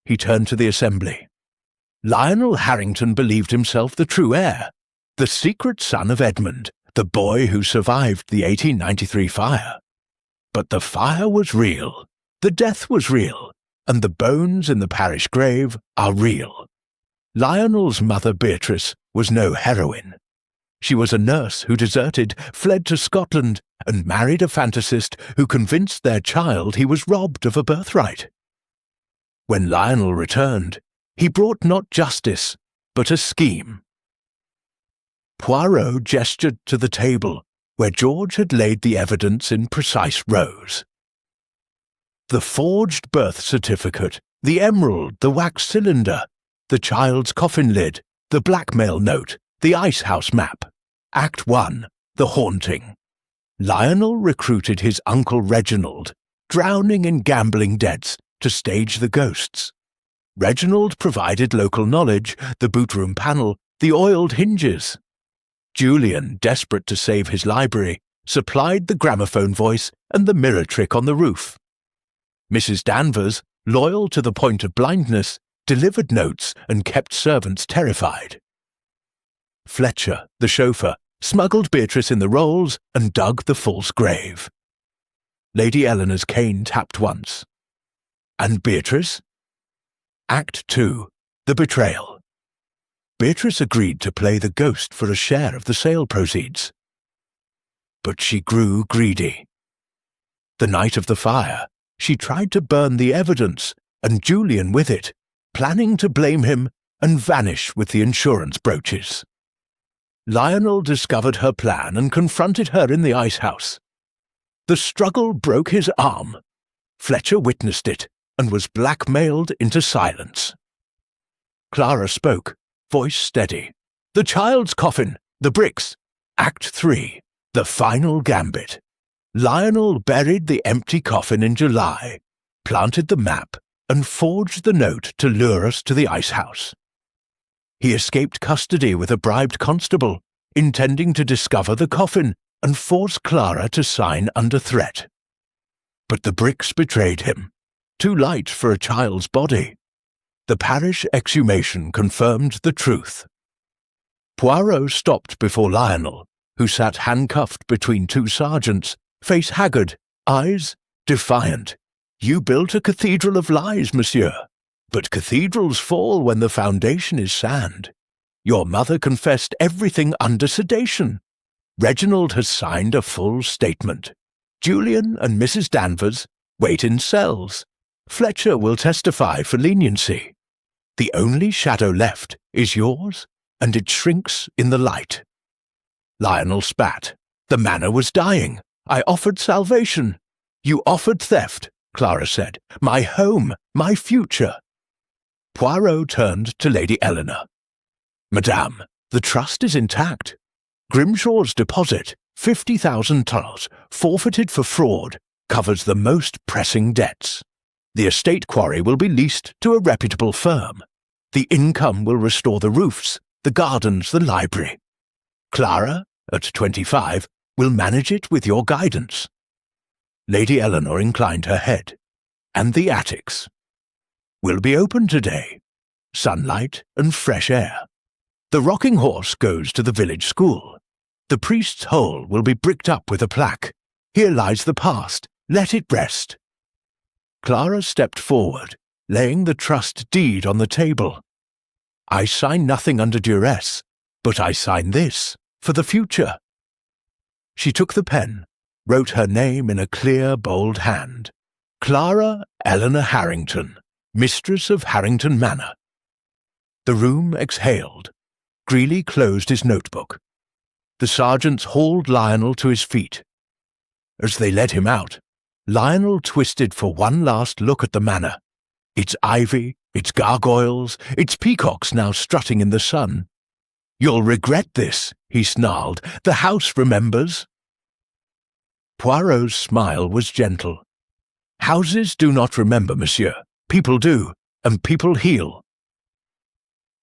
[SPEAKER 1] He turned to the assembly. Lionel Harrington believed himself the true heir, the secret son of Edmund, the boy who survived the 1893 fire. But the fire was real, the death was real, and the bones in the parish grave are real. Lionel's mother Beatrice was no heroine. She was a nurse who deserted, fled to Scotland, and married a fantasist who convinced their child he was robbed of a birthright. When Lionel returned, he brought not justice, but a scheme. Poirot gestured to the table, where George had laid the evidence in precise rows. The forged birth certificate, the emerald, the wax cylinder, the child's coffin lid, the blackmail note, the ice house map. Act 1, The Haunting. Lionel recruited his uncle Reginald, drowning in gambling debts, to stage the ghosts. Reginald provided local knowledge, the bootroom panel, the oiled hinges. Julian, desperate to save his library, supplied the gramophone voice and the mirror trick on the roof. Mrs. Danvers, loyal to the point of blindness, delivered notes and kept servants terrified. Fletcher, the chauffeur, smuggled Beatrice in the rolls and dug the false grave. Lady Eleanor's cane tapped once. And Beatrice? Act 2, The Betrayal. Beatrice agreed to play the ghost for a share of the sale proceeds. But she grew greedy. The night of the fire, she tried to burn the evidence, and Julian with it, planning to blame him and vanish with the insurance brooches. Lionel discovered her plan and confronted her in the ice house. The struggle broke his arm. Fletcher witnessed it, and was blackmailed into silence. Clara spoke, voice steady. "The child's coffin, the bricks. Act 3, the final gambit. Lionel buried the empty coffin in July, planted the map, and forged the note to lure us to the ice house. He escaped custody with a bribed constable, intending to discover the coffin and force Clara to sign under threat. But the bricks betrayed him. Too light for a child's body. The parish exhumation confirmed the truth." Poirot stopped before Lionel, who sat handcuffed between 2 sergeants, face haggard, eyes defiant. "You built a cathedral of lies, monsieur. But cathedrals fall when the foundation is sand. Your mother confessed everything under sedation. Reginald has signed a full statement. Julian and Mrs. Danvers wait in cells. Fletcher will testify for leniency. The only shadow left is yours, and it shrinks in the light." Lionel spat. "The manor was dying. I offered salvation. You offered theft," Clara said. "My home, my future." Poirot turned to Lady Eleanor. "Madame, the trust is intact. Grimshaw's deposit, $50,000, forfeited for fraud, covers the most pressing debts. The estate quarry will be leased to a reputable firm. The income will restore the roofs, the gardens, the library. Clara, at 25, will manage it with your guidance." Lady Eleanor inclined her head. "And the attics will be open today. Sunlight and fresh air. The rocking horse goes to the village school. The priest's hole will be bricked up with a plaque. 'Here lies the past. Let it rest.'" Clara stepped forward, laying the trust deed on the table. "I sign nothing under duress, but I sign this, for the future." She took the pen, wrote her name in a clear, bold hand. "Clara Eleanor Harrington, mistress of Harrington Manor." The room exhaled. Greeley closed his notebook. The sergeants hauled Lionel to his feet. As they led him out, Lionel twisted for one last look at the manor. Its ivy, its gargoyles, its peacocks now strutting in the sun. "You'll regret this," he snarled. "The house remembers." Poirot's smile was gentle. "Houses do not remember, monsieur. People do, and people heal."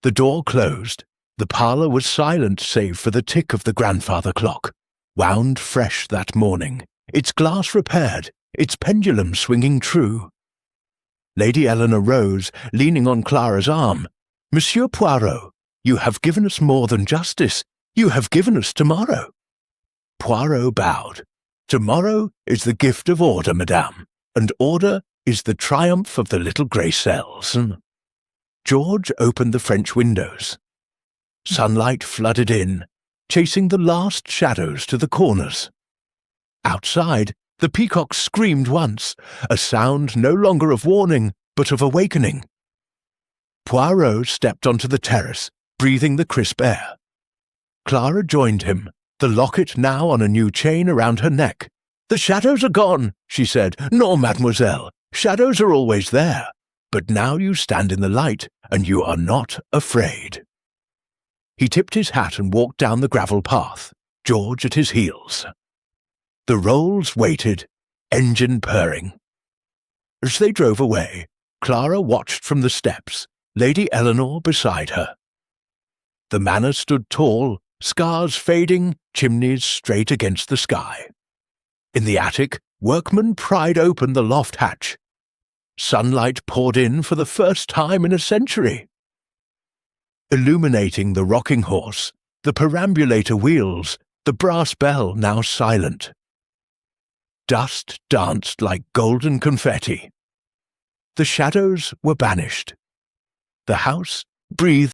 [SPEAKER 1] The door closed. The parlour was silent save for the tick of the grandfather clock, wound fresh that morning, its glass repaired, its pendulum swinging true. Lady Eleanor rose, leaning on Clara's arm. "Monsieur Poirot, you have given us more than justice. You have given us tomorrow." Poirot bowed. "Tomorrow is the gift of order, madame, and order is the triumph of the little grey cells." George opened the French windows. Sunlight flooded in, chasing the last shadows to the corners. Outside, the peacocks screamed once, a sound no longer of warning, but of awakening. Poirot stepped onto the terrace, breathing the crisp air. Clara joined him, the locket now on a new chain around her neck. "The shadows are gone," she said. "No, mademoiselle, shadows are always there. But now you stand in the light, and you are not afraid." He tipped his hat and walked down the gravel path, George at his heels. The Rolls waited, engine purring. As they drove away, Clara watched from the steps, Lady Eleanor beside her. The manor stood tall, scars fading, chimneys straight against the sky. In the attic, workmen pried open the loft hatch. Sunlight poured in for the first time in a century. Illuminating the rocking horse, the perambulator wheels, the brass bell now silent. Dust danced like golden confetti. The shadows were banished. The house breathed